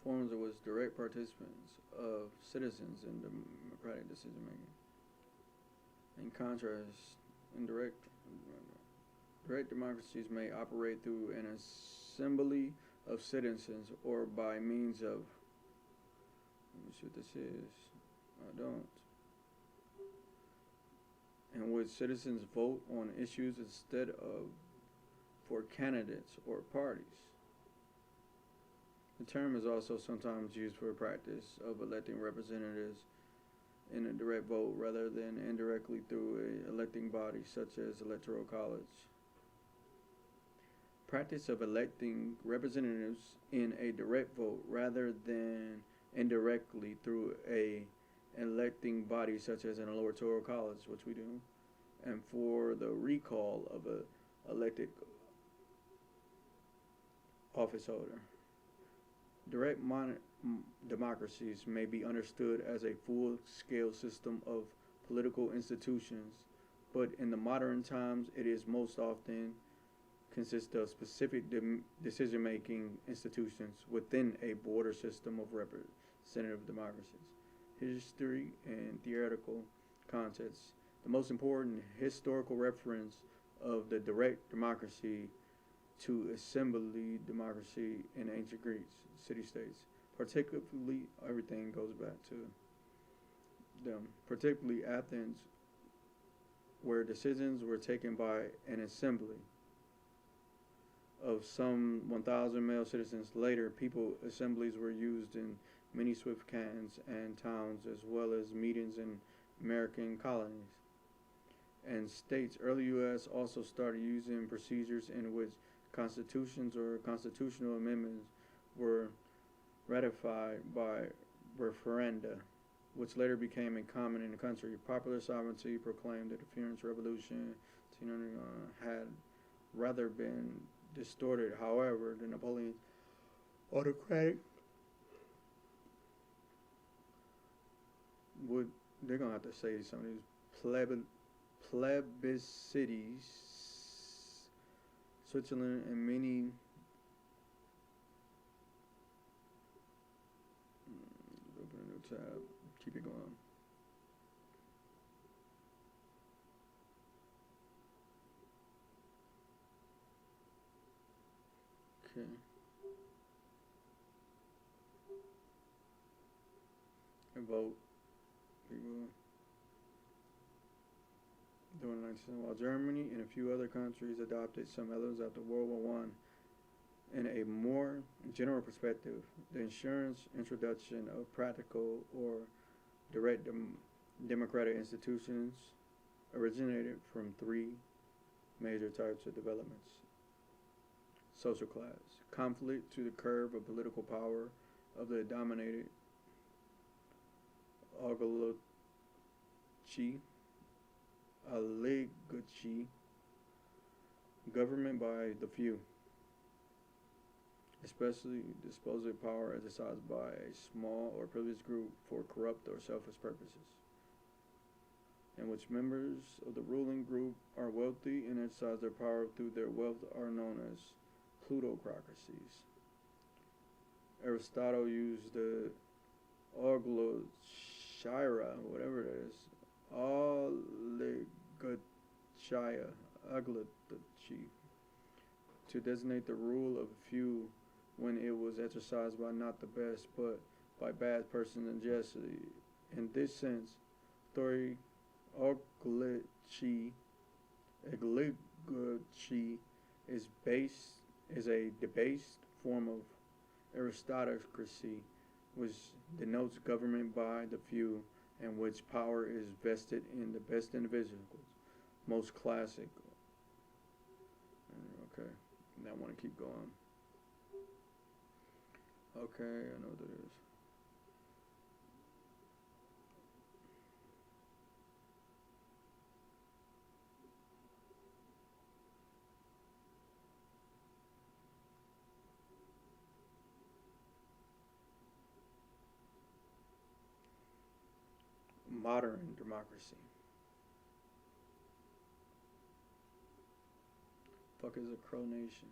Forms of which direct participants of citizens in democratic decision making. In contrast, direct democracies may operate through an assembly of citizens or by means of. Let me see what this is. I don't. In which citizens vote on issues instead of for candidates or parties. The term is also sometimes used for practice of electing representatives in a direct vote rather than indirectly through a electing body such as electoral college. Practice of electing representatives in a direct vote rather than indirectly through a electing body such as an electoral college, which we do, and for the recall of a elected office holder. Direct democracies may be understood as a full-scale system of political institutions, but in the modern times it is most often consists of specific decision-making institutions within a broader system of representative democracies. History and theoretical context. The most important historical reference of the direct democracy to assembly democracy in ancient Greece, city-states. Particularly, everything goes back to them. Particularly Athens, where decisions were taken by an assembly of some 1,000 male citizens. Later, people assemblies were used in many swift cantons and towns, as well as meetings in American colonies and states. Early U.S. also started using procedures in which constitutions or constitutional amendments were ratified by referenda, which later became common in the country. Popular sovereignty proclaimed that the French Revolution had rather been distorted. However, the Napoleon autocratic they're gonna have to say some of these plebiscites, Switzerland, and many open a new tab. Keep it going. Okay. And vote. People during the 19th, while Germany and a few other countries adopted some elements after World War One. In a more general perspective, the introduction of practical or direct democratic institutions originated from three major types of developments. Social class, conflict to the curb of political power of the dominated oligarchy, government by the few, especially disposable power exercised by a small or privileged group for corrupt or selfish purposes, in which members of the ruling group are wealthy and exercise their power through their wealth are known as plutocracies. Aristotle used the oligarchia, whatever it is, oligarchy, to designate the rule of a few when it was exercised by not the best but by bad persons unjustly. In this sense, oligarchy is a debased form of aristocracy, which denotes government by the few in which power is vested in the best individuals. Most classic. Okay, now I want to keep going. Okay, I know what that is. Modern democracy. Fuck is a Crow Nation?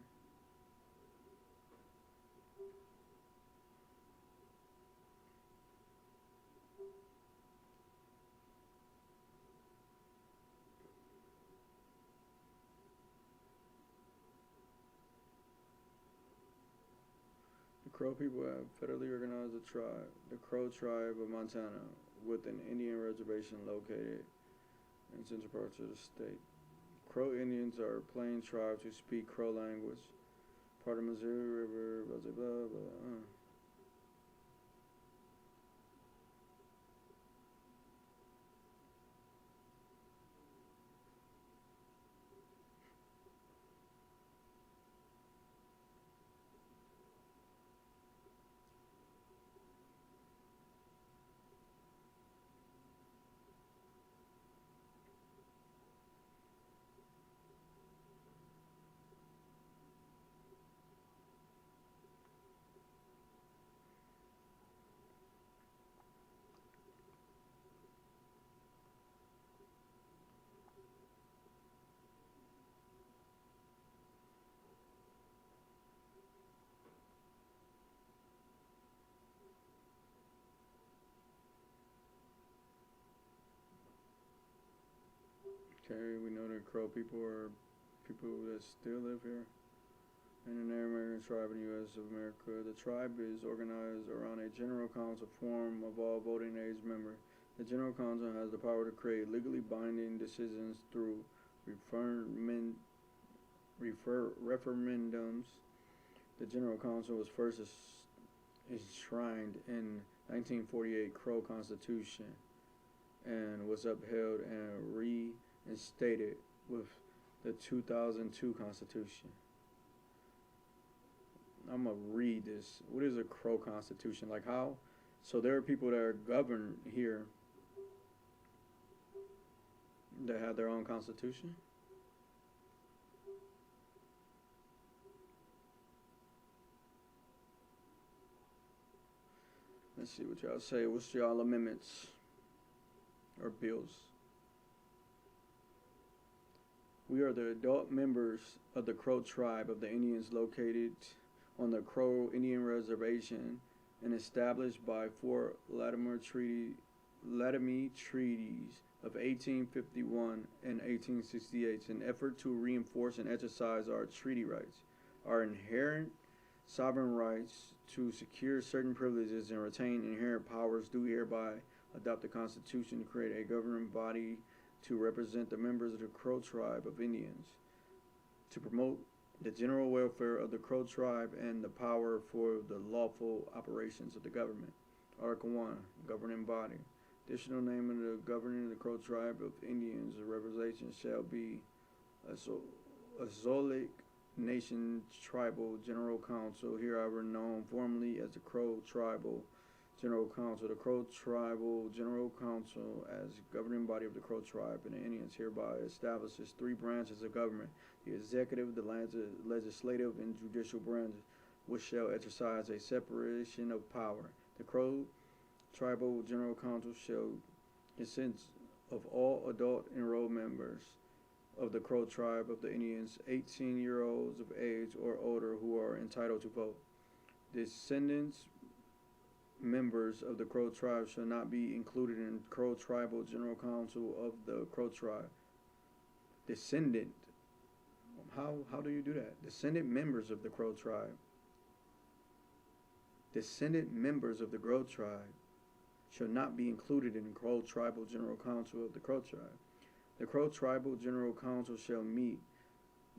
The Crow people have federally organized the Crow tribe of Montana, with an Indian reservation located in central parts of the state. Crow Indians are plain tribes who speak Crow language, part of Missouri River, blah blah blah blah. Okay, we know that Crow people are people that still live here. And an Native American tribe in the U.S. of America. The tribe is organized around a general council form of all voting age members. The general council has the power to create legally binding decisions through referendums. The general council was first enshrined in 1948 Crow Constitution and was upheld and reinstated with the 2002 Constitution. I'm gonna read this. What is a Crow Constitution? Like how? So there are people that are governed here that have their own constitution. Let's see what y'all say. What's y'all amendments or bills? We are the adult members of the Crow tribe of the Indians located on the Crow Indian Reservation and established by four Latimer treaties of 1851 and 1868 in an effort to reinforce and exercise our treaty rights, our inherent sovereign rights to secure certain privileges and retain inherent powers, do hereby adopt the Constitution to create a governing body to represent the members of the Crow tribe of Indians, to promote the general welfare of the Crow tribe and the power for the lawful operations of the government. Article 1, Governing Body. Additional name of the governing of the Crow tribe of Indians, the representation shall be a Zolic Nation Tribal General Council, hereafter known formally as the Crow Tribal General Council. The Crow Tribal General Council, as governing body of the Crow tribe and the Indians, hereby establishes three branches of government: the executive, the legislative, and judicial branches, which shall exercise a separation of power. The Crow Tribal General Council shall consist of all adult enrolled members of the Crow tribe of the Indians, 18-year-olds of age or older who are entitled to vote. Descendants members of the Crow tribe shall not be included in Crow Tribal General Council of the Crow tribe. Descendant. How do you do that? Descendant members of the Crow tribe. Descendant members of the Crow tribe shall not be included in Crow Tribal General Council of the Crow tribe. The Crow Tribal General Council shall meet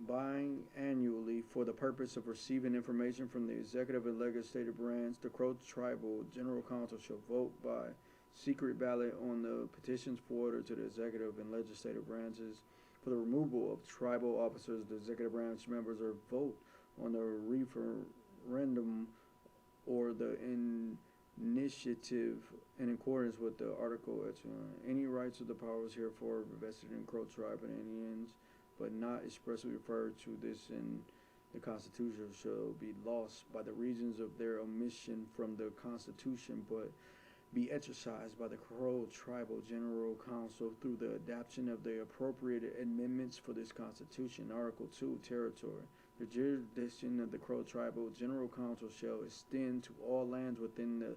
biannually for the purpose of receiving information from the executive and legislative branch. The Crow Tribal General Council shall vote by secret ballot on the petitions forwarded to the executive and legislative branches for the removal of tribal officers. The executive branch members are vote on the referendum or the initiative in accordance with the article. Any rights of the powers herefore vested in Crow tribe and Indians, but not expressly referred to this in the Constitution, shall be lost by the reasons of their omission from the Constitution, but be exercised by the Crow Tribal General Council through the adoption of the appropriate amendments for this Constitution. Article 2, Territory. The jurisdiction of the Crow Tribal General Council shall extend to all lands within the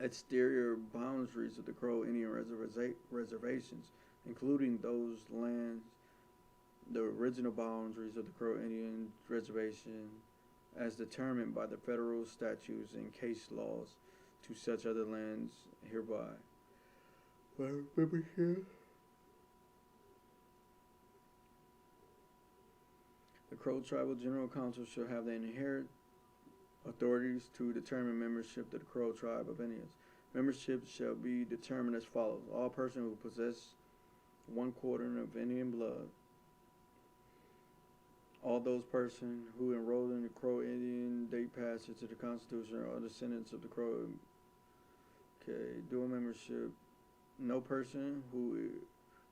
exterior boundaries of the Crow Indian reservations, including those lands, the original boundaries of the Crow Indian Reservation, as determined by the federal statutes and case laws, to such other lands hereby. Remember here? The Crow Tribal General Council shall have the inherent authorities to determine membership to the Crow Tribe of Indians. Membership shall be determined as follows. All persons who possess 1/4 of Indian blood, all those persons who enrolled in the Crow Indian date passage to the Constitution are descendants of the Crow. Okay, dual membership. No person who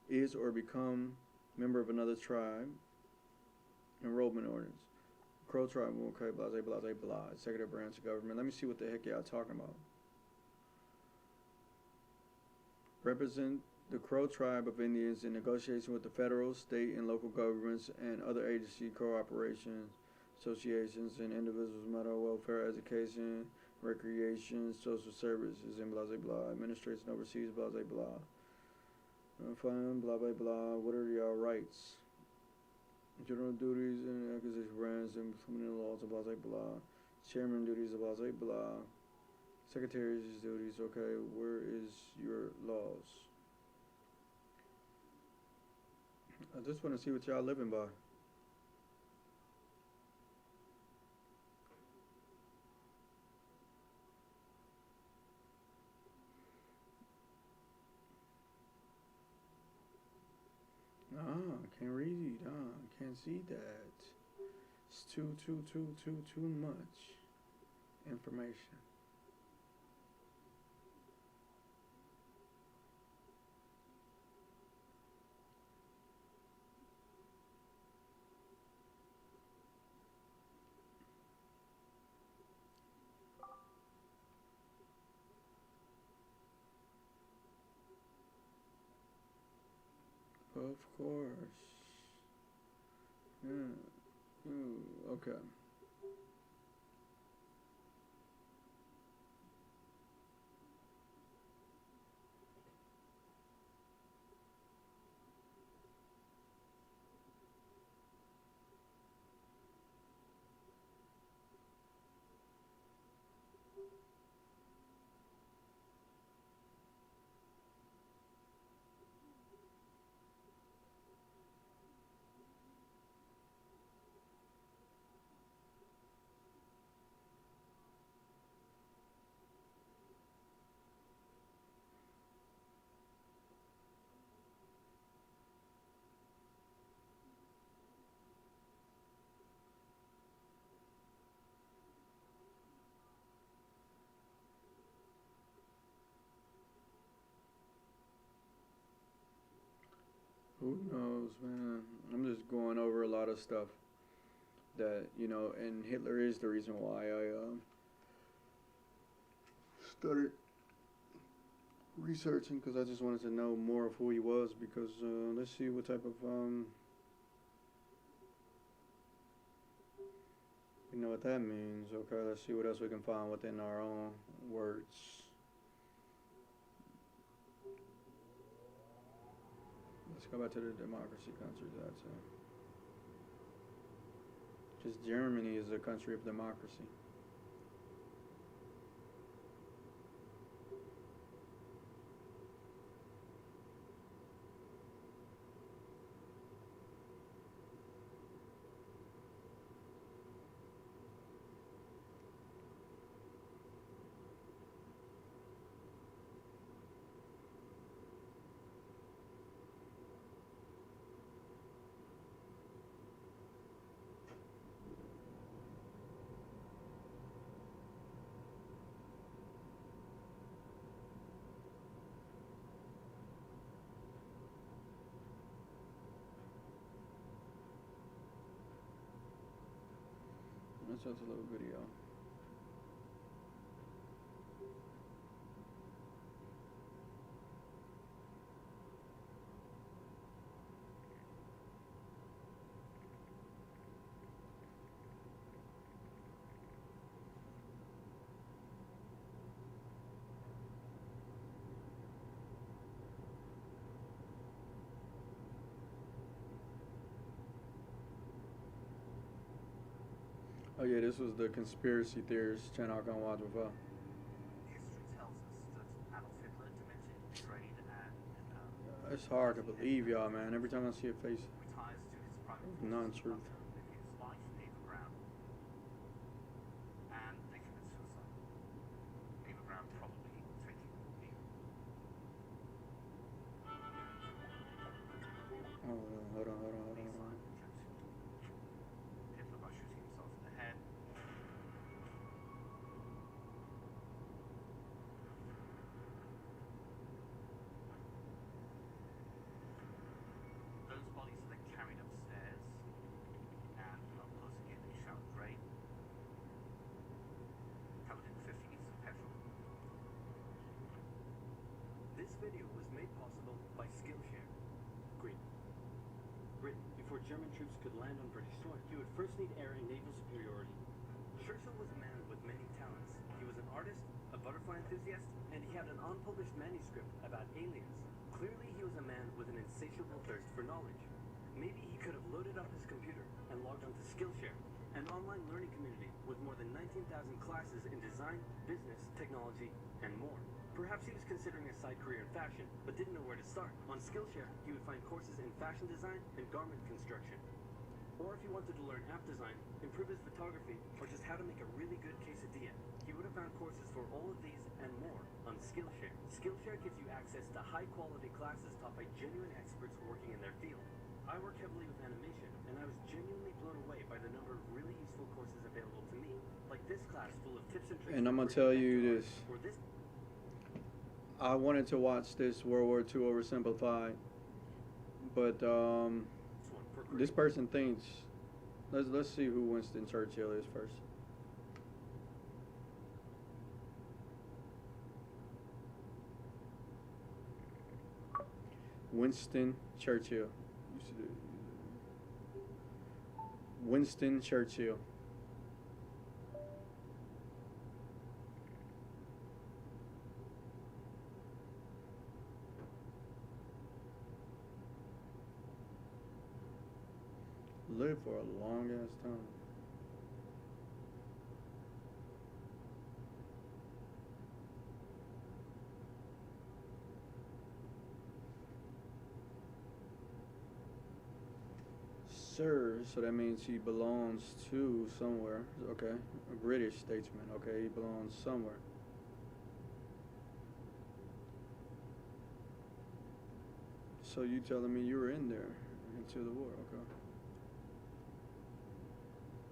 is or become member of another tribe. Enrollment ordinance. Crow tribe, okay, blah, blah, blah, blah. Executive branch of government. Let me see what the heck y'all talking about. Represent the Crow tribe of Indians in negotiation with the federal, state, and local governments and other agency cooperations, associations, and individuals, mental welfare, education, recreation, social services, and blah, blah, blah. Administration overseas, blah, blah, blah. Fine, blah, blah, blah. What are y'all rights? General duties and acquisition brands and implementing laws, blah, blah, blah. Chairman duties, blah, blah, blah. Secretary's duties, okay. Where is your laws? I just want to see what y'all living by. Can't read. Can't see that. It's too much information. Of course. Yeah. Ooh, okay. Who knows, man? I'm just going over a lot of stuff that, and Hitler is the reason why I started researching, because I just wanted to know more of who he was, because let's see what type of, you know what that means. Okay, let's see what else we can find within our own words. Let's go back to the democracy countries, I'd say. Just Germany is a country of democracy. Let's watch a little video. Oh yeah, this was the conspiracy theorist channel I can watch before. History tells us that Adolf Hitler demented, betrayed, and It's hard to believe y'all, man. Every time I see a face, retires to his private non-truth. with his wife Eva Braun, and they commit suicide. Eva Braun probably taking the Hold on. Hitler by shooting himself in the head. Those bodies are then carried upstairs and up close again in a shower drain, covered in 50 liters of petrol. This video was made possible by Skillshare. Green. Britain, before German troops could land on British soil, you would first need air and naval superiority. Churchill was a man with many talents. He was an artist, a butterfly enthusiast, and he had an unpublished manuscript about aliens. Clearly, he was a man with an insatiable thirst for knowledge. Maybe he could have loaded up his computer and logged onto Skillshare, an online learning community with more than 19,000 classes in design, business, technology, and more. Perhaps he was considering a side career in fashion, but didn't know where to start. On Skillshare, he would find courses in fashion design and garment construction. Or if he wanted to learn app design, improve his photography, or just how to make a really good quesadilla, he would have found courses for all of these and more on Skillshare. Skillshare gives you access to high-quality classes taught by genuine experts working in their field. I work heavily with animation, and I was genuinely blown away by the number of really useful courses available to me, like this class full of tips and tricks. And I'm gonna tell you this. I wanted to watch this World War II oversimplified, but this person thinks. Let's see who Winston Churchill is first. Winston Churchill. Winston Churchill. Lived for a long ass time. Sir, so that means he belongs to somewhere. Okay, a British statesman. Okay, he belongs somewhere. So you telling me you were in there into the war? Okay.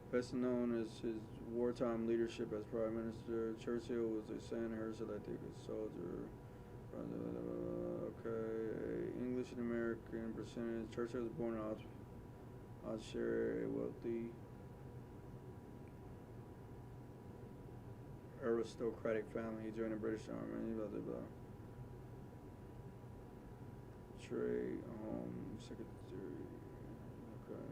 Best known as his wartime leadership as Prime Minister, Churchill was a Sandhurst elected soldier. Okay, English and American percentage. Churchill was born in Ayrshire, a wealthy aristocratic family. He joined the British Army. Blah blah blah. Trade, Home Secretary. Okay.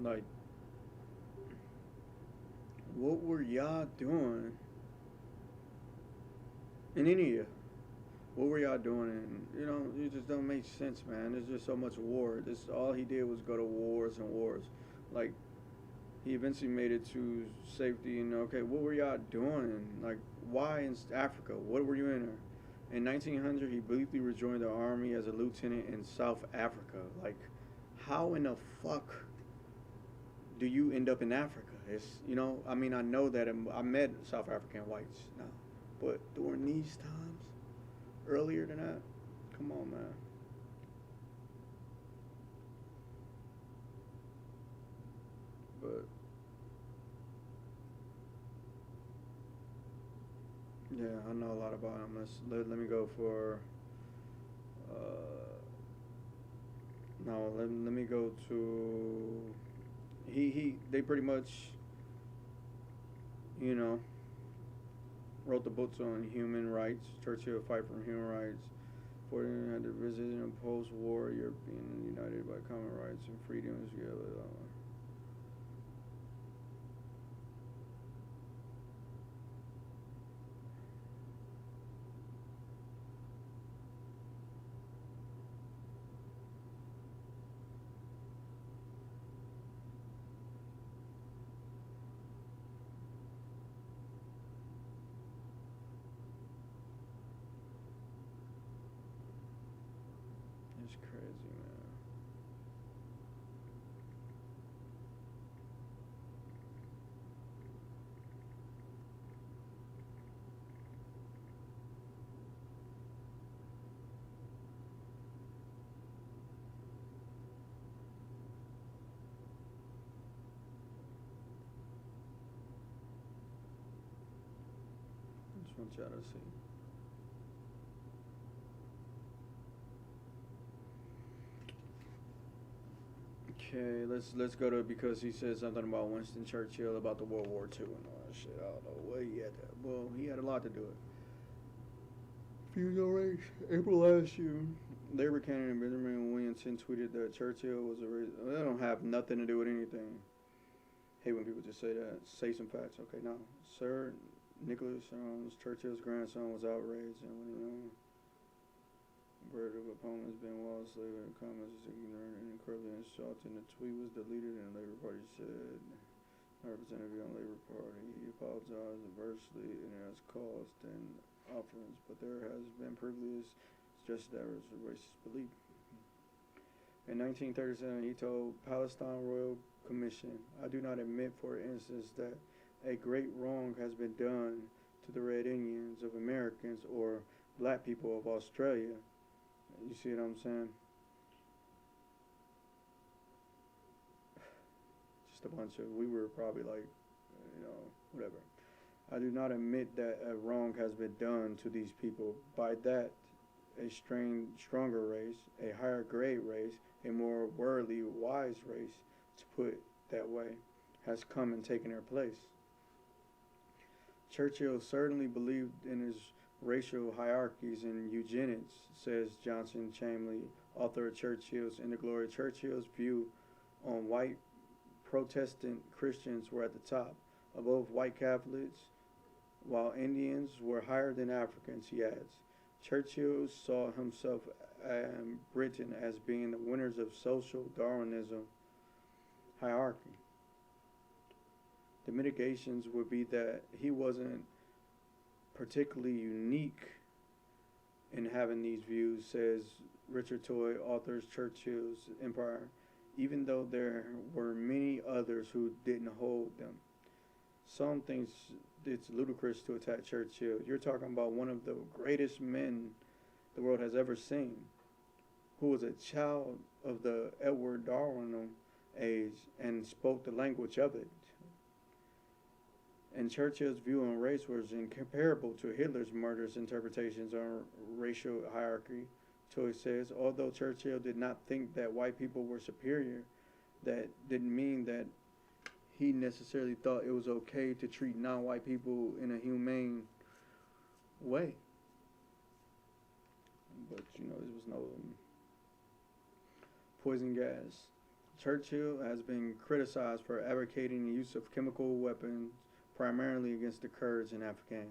Like, what were y'all doing in India? What were y'all doing? And it just don't make sense, man. There's just so much war. This all he did was go to wars and wars. Like, he eventually made it to safety. And okay, what were y'all doing? Like, why in Africa? What were you in there? In 1900, he briefly rejoined the army as a lieutenant in South Africa. Like, how in the fuck do you end up in Africa? It's I mean, I know that I met South African whites now, but during these times, earlier than that, come on, man. But yeah, I know a lot about him. Let me go for. No, let me go to. They pretty much, you know, wrote the books on human rights. Churchill fight for human rights. Fordham had the vision of post-war Europe being united by common rights and freedoms. It's crazy, man. Just want y'all to see. Okay, let's go to because he said something about Winston Churchill about the World War II and all that shit. I don't know what he had. Well, he had a lot to do with. Funeral race. April last year, Labor candidate Benjamin Williamson tweeted that Churchill was a. They don't have nothing to do with anything. Hate when people just say that. Say some facts. Okay, now, Sir Nicholas Churchill's grandson was outraged and when word of opponents being wild slavery and comments is ignorant and incredibly insulting. The tweet was deleted and the Labor Party said representative on Labor Party. He apologized adversely and it has caused an offerings, but there has been privilege just that was a racist belief. In 1937, he told Palestine Royal Commission, I do not admit, for instance, that a great wrong has been done to the Red Indians of Americans or black people of Australia. You see what I'm saying? Just a bunch of, we were probably like, whatever. I do not admit that a wrong has been done to these people. By that, a stronger race, a higher grade race, a more worldly wise race, to put that way, has come and taken their place. Churchill certainly believed in his racial hierarchies and eugenics, says Johnson Chamberlain, author of Churchill's In the Glory. Churchill's view on white Protestant Christians were at the top, above white Catholics, while Indians were higher than Africans, he adds. Churchill saw himself and Britain as being the winners of social Darwinism hierarchy. The mitigations would be that he wasn't particularly unique in having these views, says Richard Toy, authors Churchill's Empire, even though there were many others who didn't hold them. Some think it's ludicrous to attack Churchill. You're talking about one of the greatest men the world has ever seen, who was a child of the Edward Darwin age and spoke the language of it. And Churchill's view on race was incomparable to Hitler's murderous interpretations on racial hierarchy. Toy says, although Churchill did not think that white people were superior, that didn't mean that he necessarily thought it was okay to treat non-white people in a humane way. But, there was no poison gas. Churchill has been criticized for advocating the use of chemical weapons primarily against the Kurds and Afghans.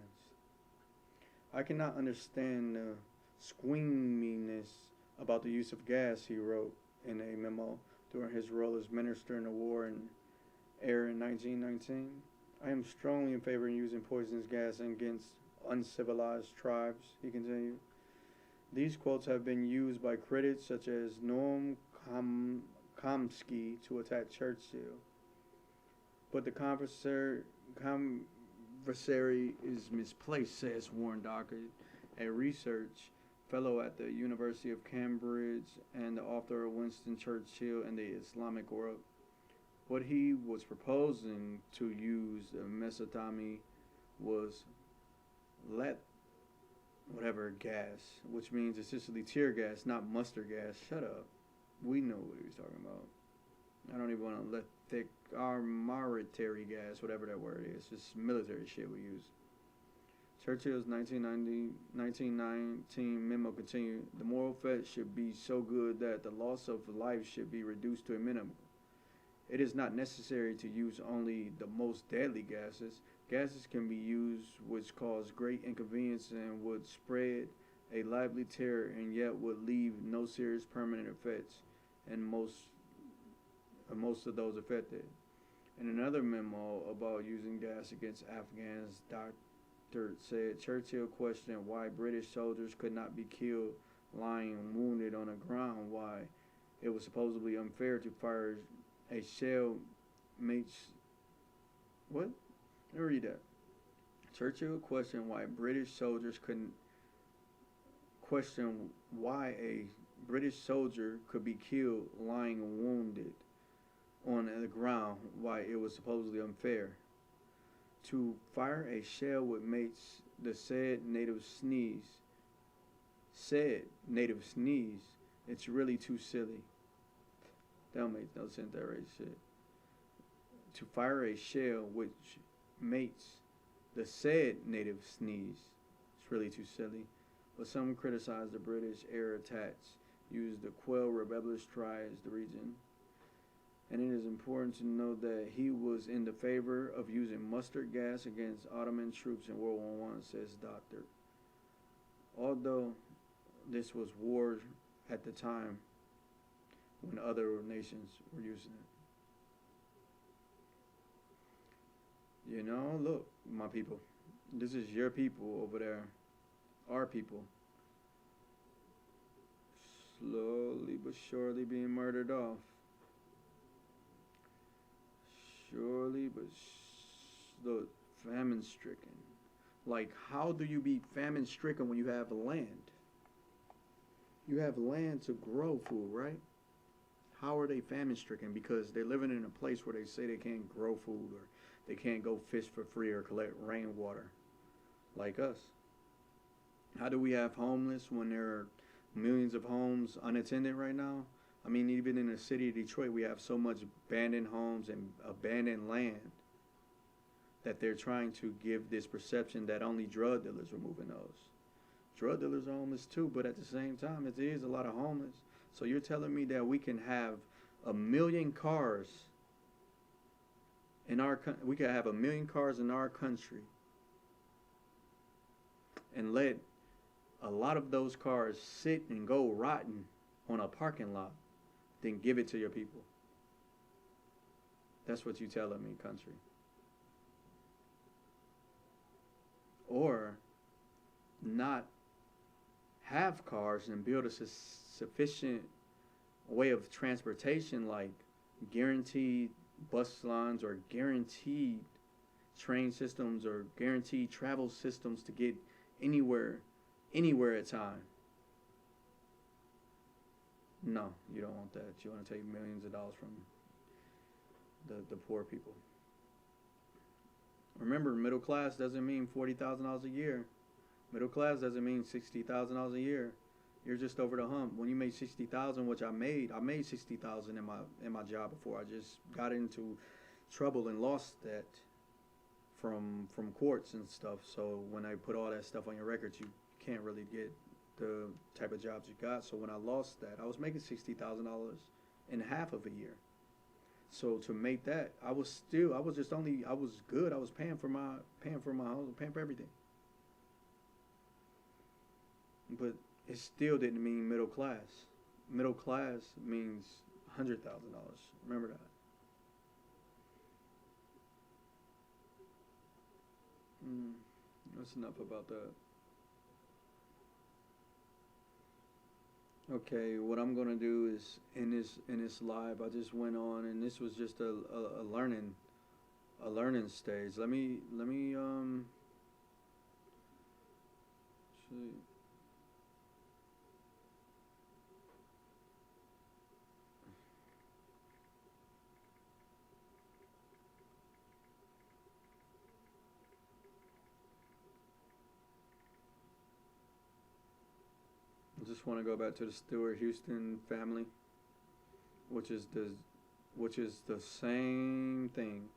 I cannot understand the squeaminess about the use of gas, he wrote in a memo during his role as minister in the war in air in 1919. I am strongly in favor of using poisonous gas against uncivilized tribes, he continued. These quotes have been used by critics such as Noam Chomsky to attack Churchill. But the conversary is misplaced, says Warren Dockett, a research fellow at the University of Cambridge and the author of Winston Churchill and the Islamic World. What he was proposing to use the mesothamy was whatever gas, which means essentially tear gas, not mustard gas. Shut up. We know what he was talking about. I don't even want to let thick armouritary gas, whatever that word is, just military shit we use. Churchill's 1919 memo continued, the moral effect should be so good that the loss of life should be reduced to a minimum. It is not necessary to use only the most deadly gases. Gases can be used which cause great inconvenience and would spread a lively terror and yet would leave no serious permanent effects in most of those affected. In another memo about using gas against Afghans, Dr. said Churchill questioned why British soldiers could not be killed lying wounded on the ground, why it was supposedly unfair to fire a shell mates. What? Let me read that. Churchill questioned why British soldiers couldn't question why a British soldier could be killed lying wounded on the ground, why it was supposedly unfair. To fire a shell would make the said native sneeze. It's really too silly. That don't make no sense, that right shit. To fire a shell which mates the said native sneeze. It's really too silly. But some criticize the British air attacks used to quell rebellious tribes the region. And it is important to note that he was in the favor of using mustard gas against Ottoman troops in World War I, says Doctor. Although this was war at the time when other nations were using it. You know, look, my people, this is your people over there, our people, slowly but surely being murdered off. Surely but look, famine stricken. Like, how do you be famine stricken when you have land? You have land to grow food, right? How are they famine stricken? Because they're living in a place where they say they can't grow food or they can't go fish for free or collect rainwater like us. How do we have homeless when there are millions of homes unattended right now? I mean, even in the city of Detroit, we have so much abandoned homes and abandoned land that they're trying to give this perception that only drug dealers are moving those. Drug dealers are homeless too, but at the same time, it is a lot of homeless. So you're telling me that we can have 1 million cars in our we could have 1 million cars in our country and let a lot of those cars sit and go rotten on a parking lot, then give it to your people. That's what you telling me, country. Or not have cars and build a sufficient way of transportation, like guaranteed bus lines or guaranteed train systems or guaranteed travel systems to get anywhere at time. No, you don't want that. You want to take millions of dollars from the poor people. Remember, middle class doesn't mean $40,000 a year. Middle class doesn't mean $60,000 a year. You're just over the hump. When you make $60,000, which I made $60,000 in my job before. I just got into trouble and lost that from courts and stuff. So when I put all that stuff on your records, you can't really get the type of jobs you got. So when I lost that, I was making $60,000 in half of a year. So to make that, I was good. I was paying for my house, paying for everything. But it still didn't mean middle class. Middle class means $100,000. Remember that. Mm, that's enough about that. Okay, what I'm gonna do is in this live, I just went on, and this was just a learning stage. Let me see. I just want to go back to the Stewart Houston family, which is the which is the same thing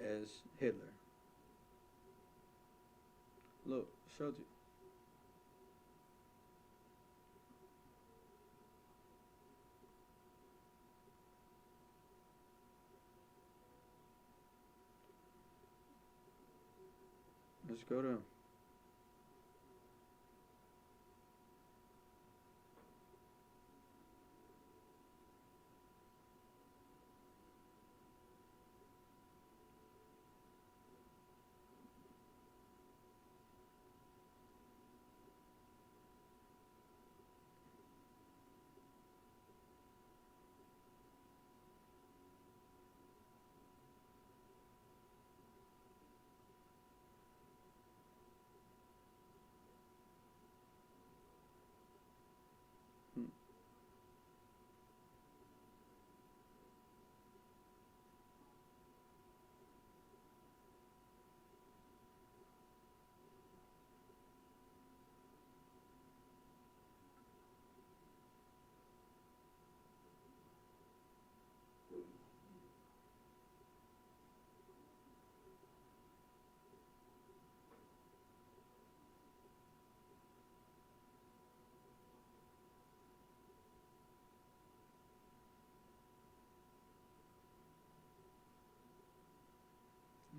as Hitler. Look, showed you. Let's go to him. Hmm.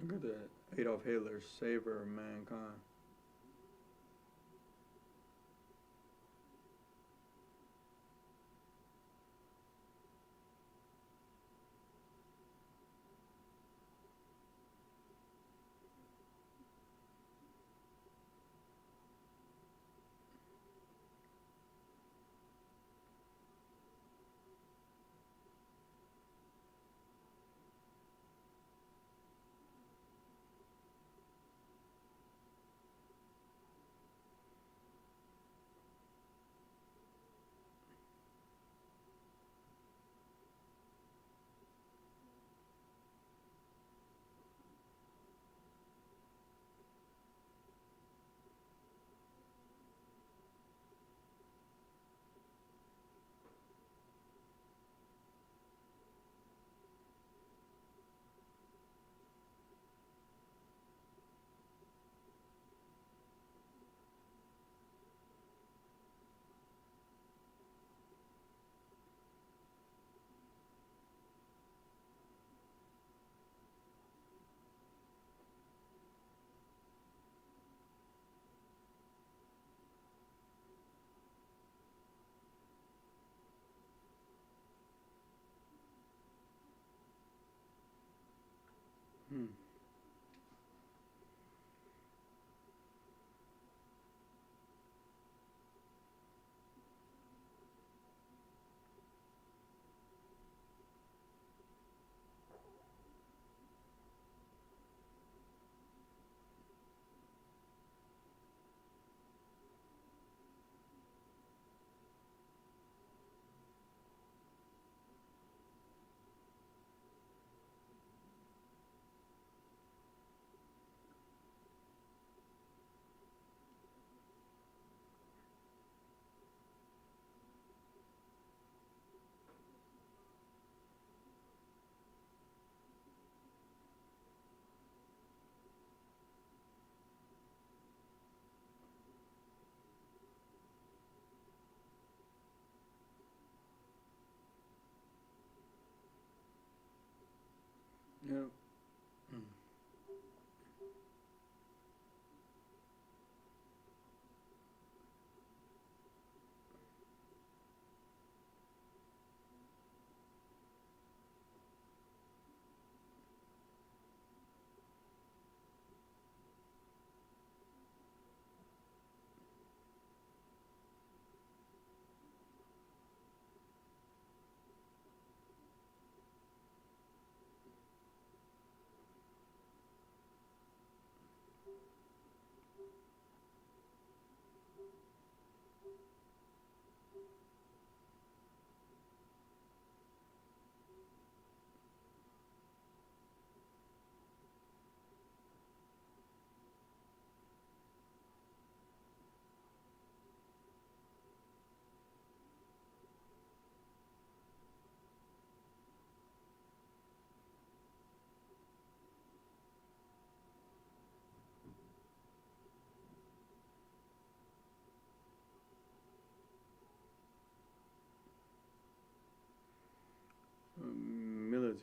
Look at that. Adolf Hitler, savior of mankind.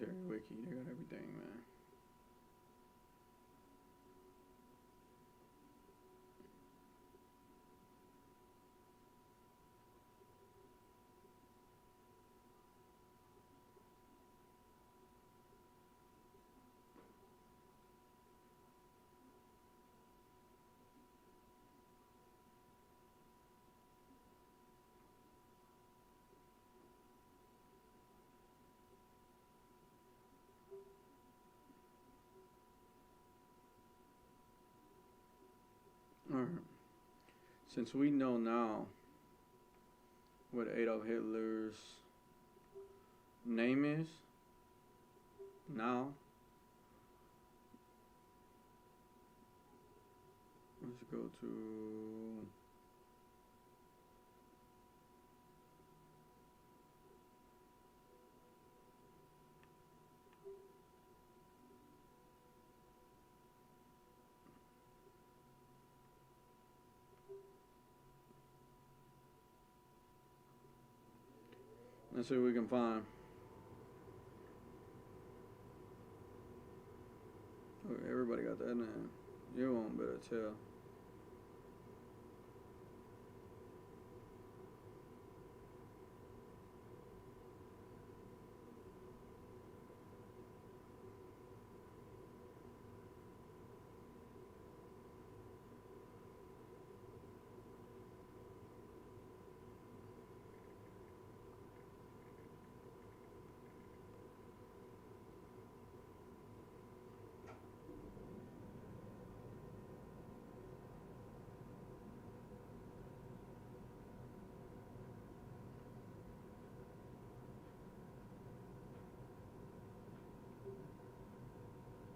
military wiki. They got everything, man. Alright. Since we know now what Adolf Hitler's name is, now let's go to let's see what we can find. Oh, everybody got that name. You won't better tell.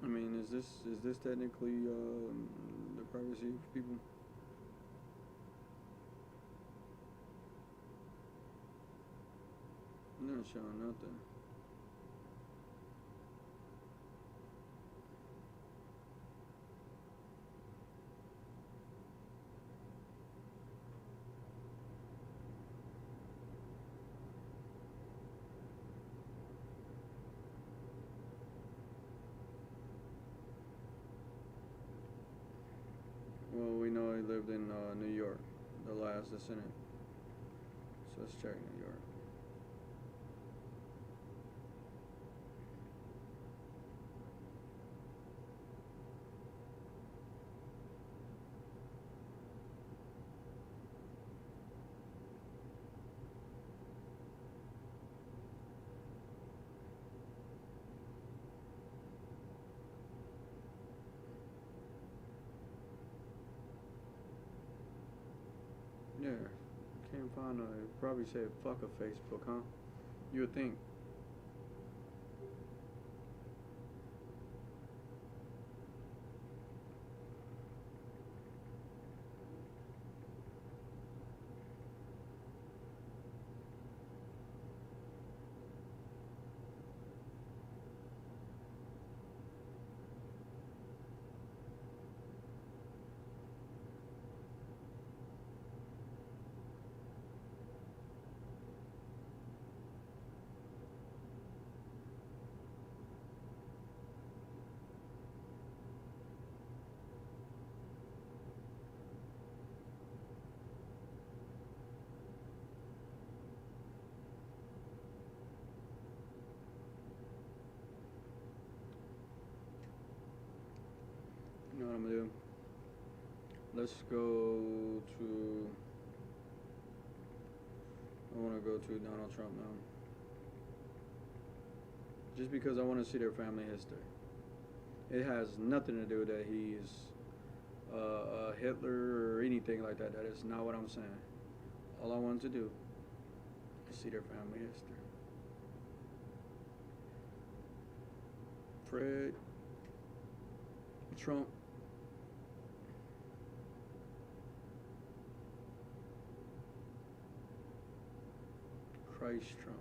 I mean, is this technically the privacy of people? I'm not showing nothing. Well, we know he lived in New York, the last descendant. So let's check New York. Yeah, can't find a. Probably said fuck a Facebook, huh? You would think. You know what I'm gonna do? Let's go to. I want to go to Donald Trump now. Just because I want to see their family history. It has nothing to do that he's Hitler or anything like that. That is not what I'm saying. All I wanted to do is see their family history. Fred Trump. Christ Trump.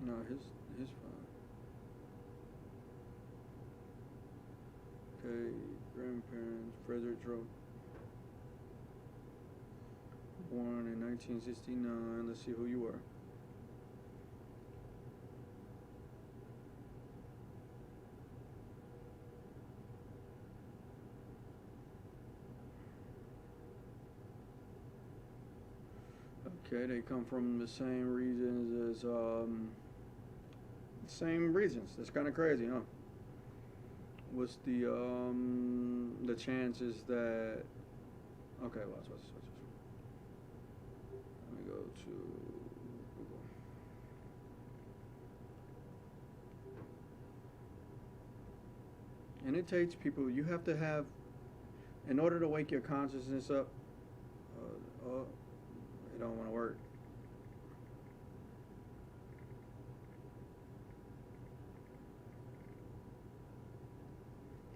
No, his fine. grandparents, Frederick Trump. Born in 1969. Let's see who you were. Okay, they come from the same regions as same regions. That's kind of crazy, huh? What's the chances that? Okay, watch. Let me go to Google. And it takes people. You have to have, in order to wake your consciousness up. It don't want to work.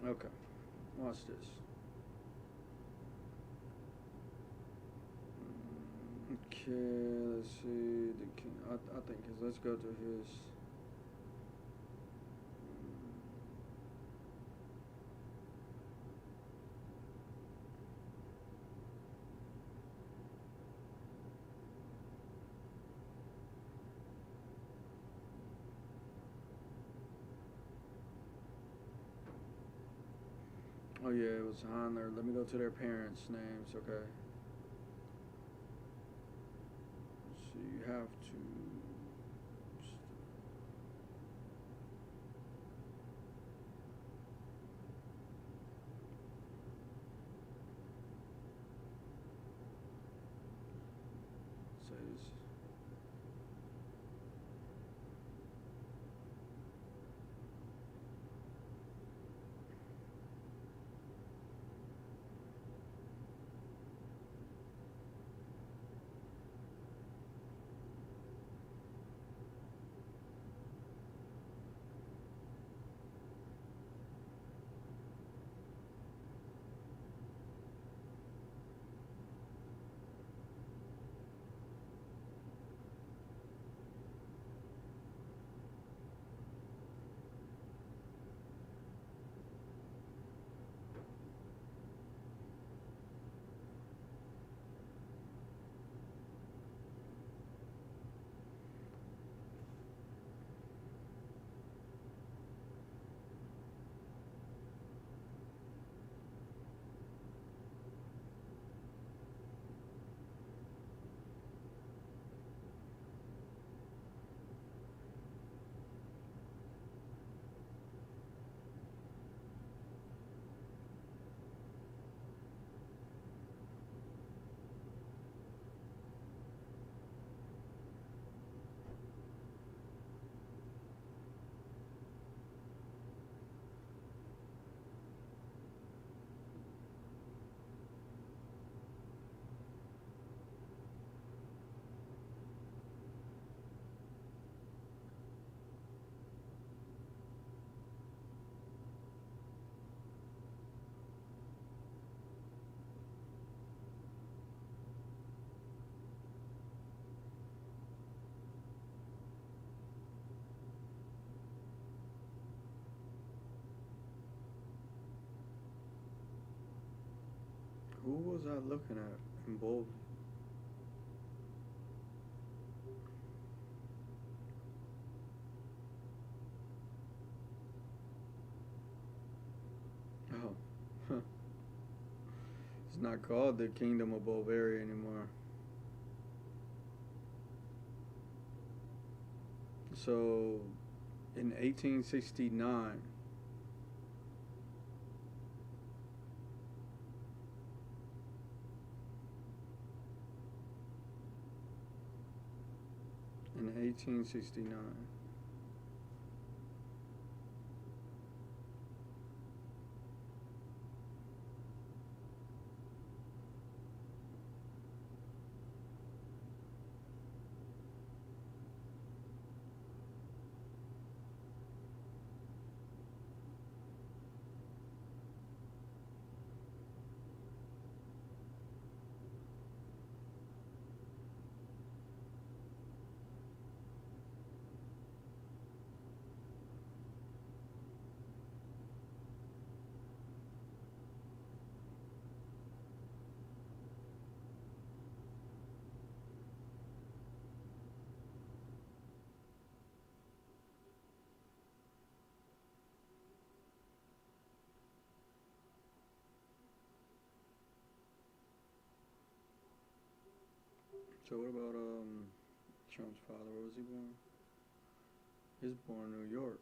Okay, watch this. Okay, let's see. The king. I think let's go to his. Oh yeah, it was on there. Let me go to their parents' names, okay? So you have to. Says. Who was I looking at in bold? Oh, huh. It's not called the Kingdom of Bulgaria anymore. So, in 1869, in 1869. So what about Trump's father? Where was he born? He was born in New York.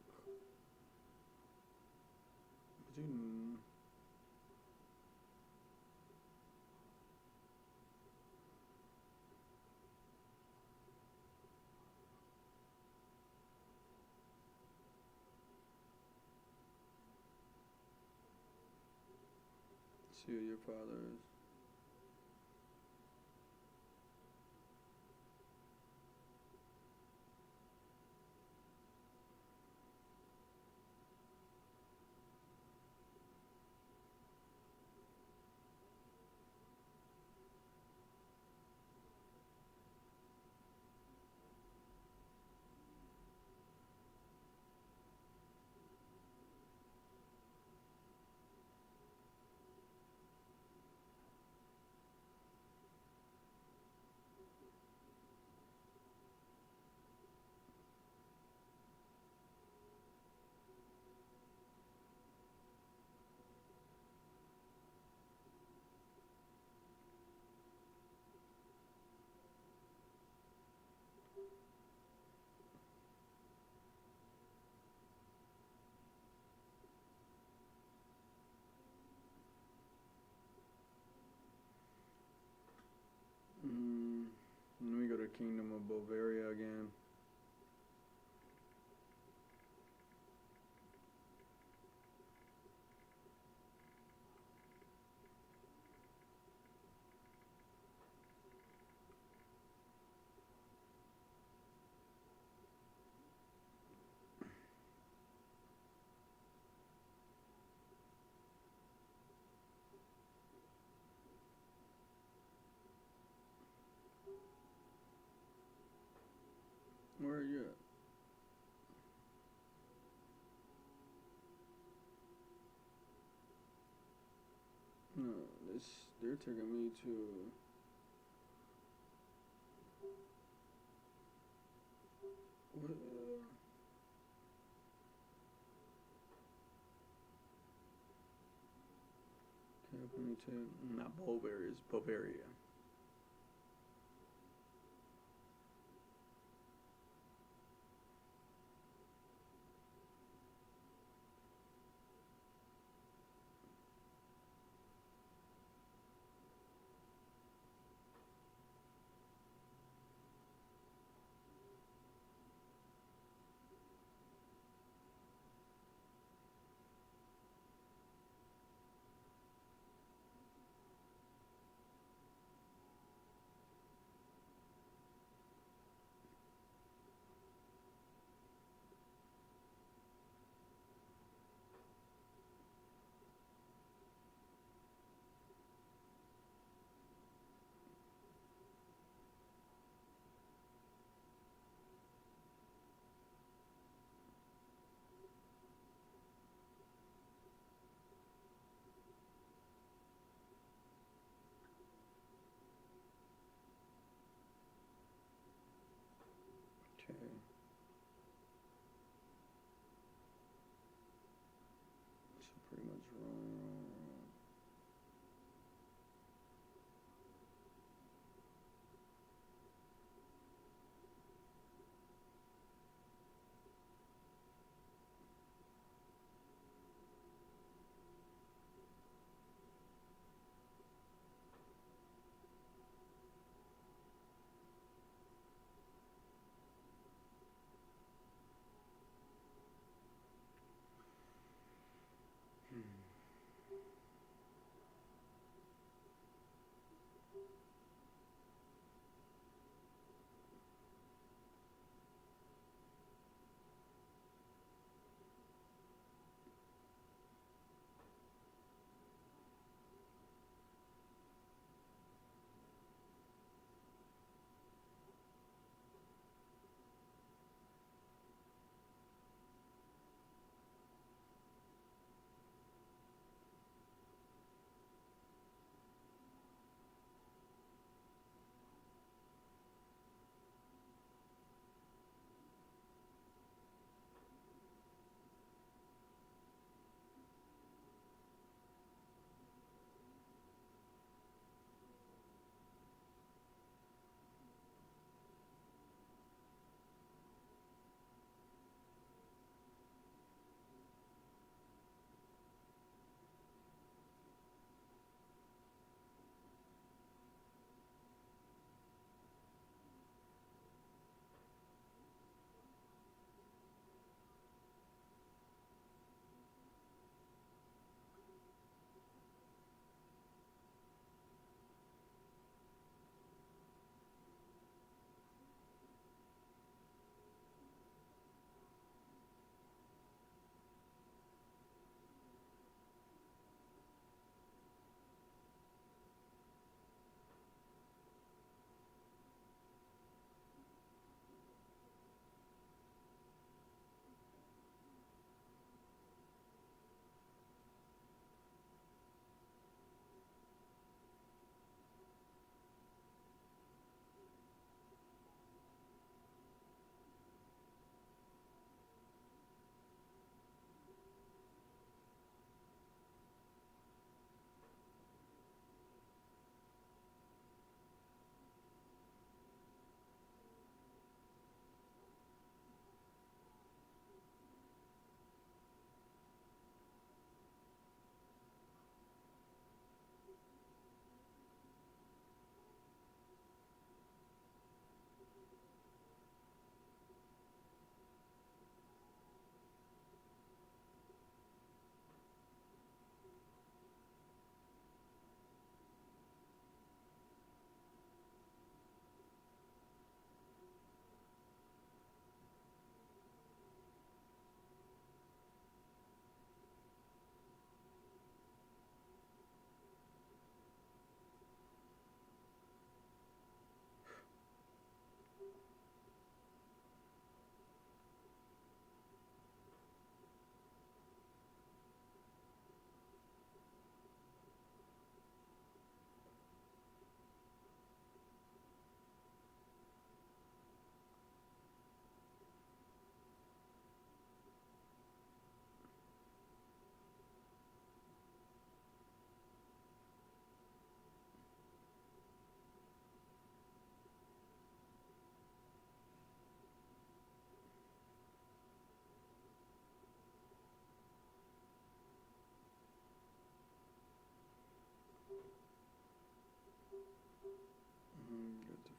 Was he see who your father is. Let me go to Kingdom of Bavaria again. Where are you at? No, they're taking me to. What? Not Bavaria, it's Bavaria.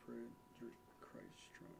Frederick Christ Trump.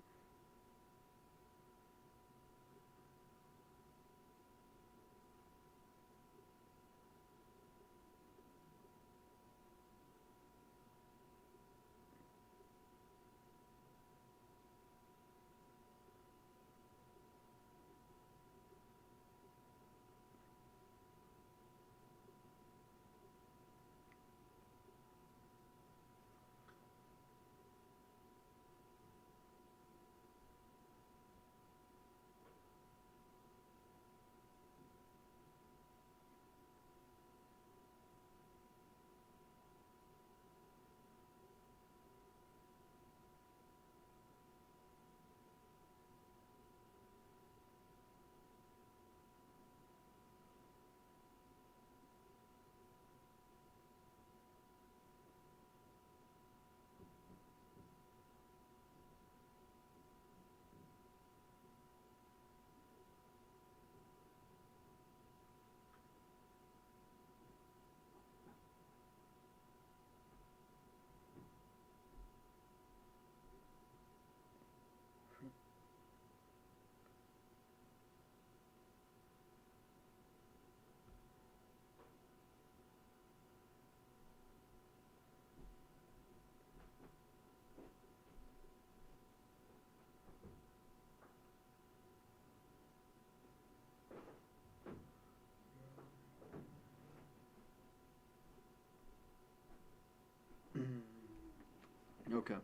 Okay.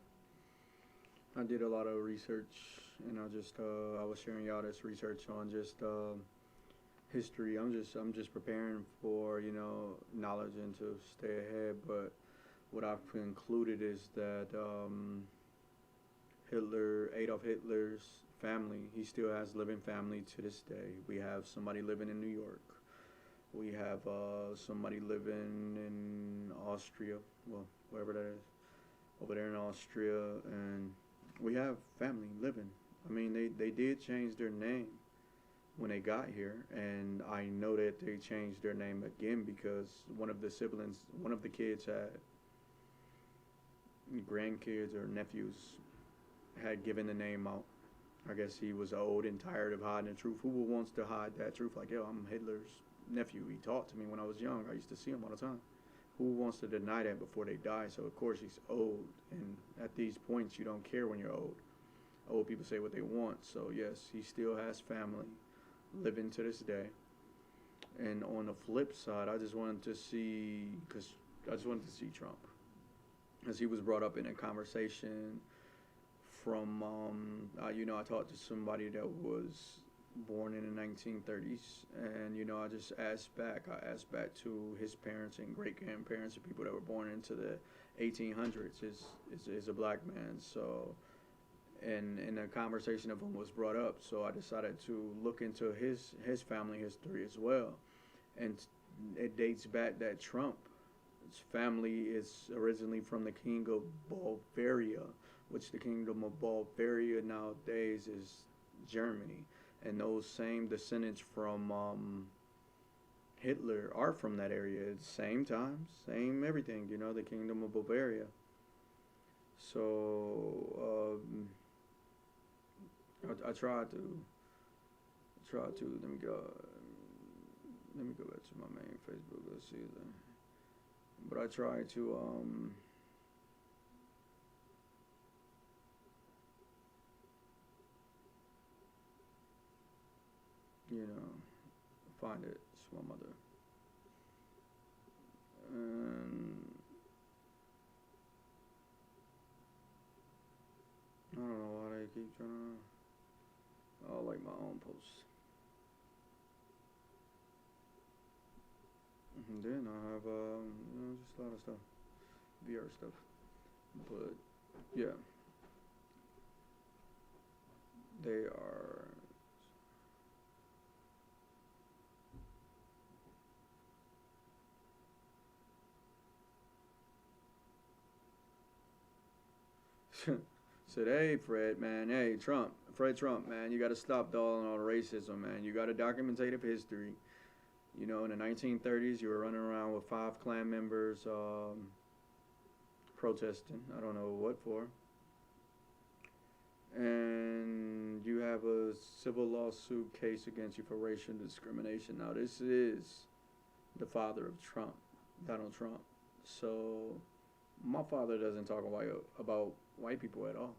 I did a lot of research, and I was sharing y'all this research on just history. I'm just preparing for knowledge and to stay ahead. But what I've concluded is that Adolf Hitler's family, he still has living family to this day. We have somebody living in New York. We have somebody living in Austria, well, wherever that is, over there in Austria, and we have family living. I mean, they did change their name when they got here, and I know that they changed their name again because one of the kids had grandkids or nephews had given the name out. I guess he was old and tired of hiding the truth. Who wants to hide that truth? Like, yo, I'm Hitler's nephew. He taught to me when I was young. I used to see him all the time. Who wants to deny that before they die? So, of course, he's old. And at these points, you don't care when you're old. Old people say what they want. So, yes, he still has family living to this day. And on the flip side, I just wanted to see Trump. As he was brought up in a conversation from, I talked to somebody that was born in the 1930s, and I just asked back. I asked back to his parents and great grandparents and people that were born into the 1800s. Is a black man, so and a conversation of him was brought up. So I decided to look into his family history as well, and it dates back that Trump's family is originally from the King of Bavaria, which the Kingdom of Bavaria nowadays is Germany. And those same descendants from Hitler are from that area. Same time, same everything, the Kingdom of Bavaria. So I tried to let me go back to my main Facebook. Let's see that. But I tried to find it. It's my mother. And I don't know why they keep trying to. I like my own posts. And then I have just a lot of stuff, VR stuff. But yeah, they are. Said, hey, Fred, man, hey, Fred Trump, man, you got to stop dawdling on racism, man. You got a documentative history. In the 1930s, you were running around with 5 Klan members protesting. I don't know what for. and you have a civil lawsuit case against you for racial discrimination. Now, this is the father of Trump, Donald Trump. So, my father doesn't talk about white people at all.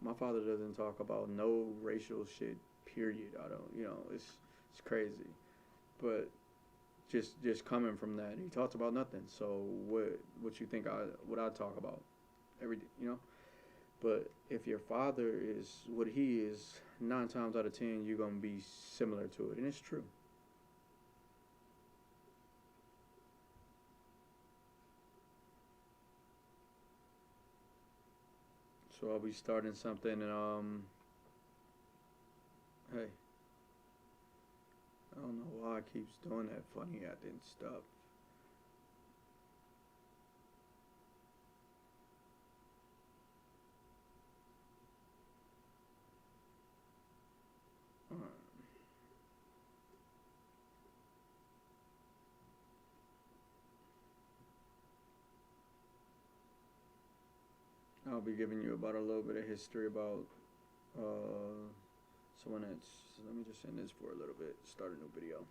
My father doesn't talk about no racial shit. Period. I don't. It's crazy. But just coming from that, he talks about nothing. So what you think what I talk about? Everything. But if your father is what he is, 9 times out of 10, you're gonna be similar to it, and it's true. So I'll be starting something, and hey, I don't know why it keeps doing that funny acting stuff. Alright. I'll be giving you about a little bit of history about someone that's. Let me just end this for a little bit. Start a new video.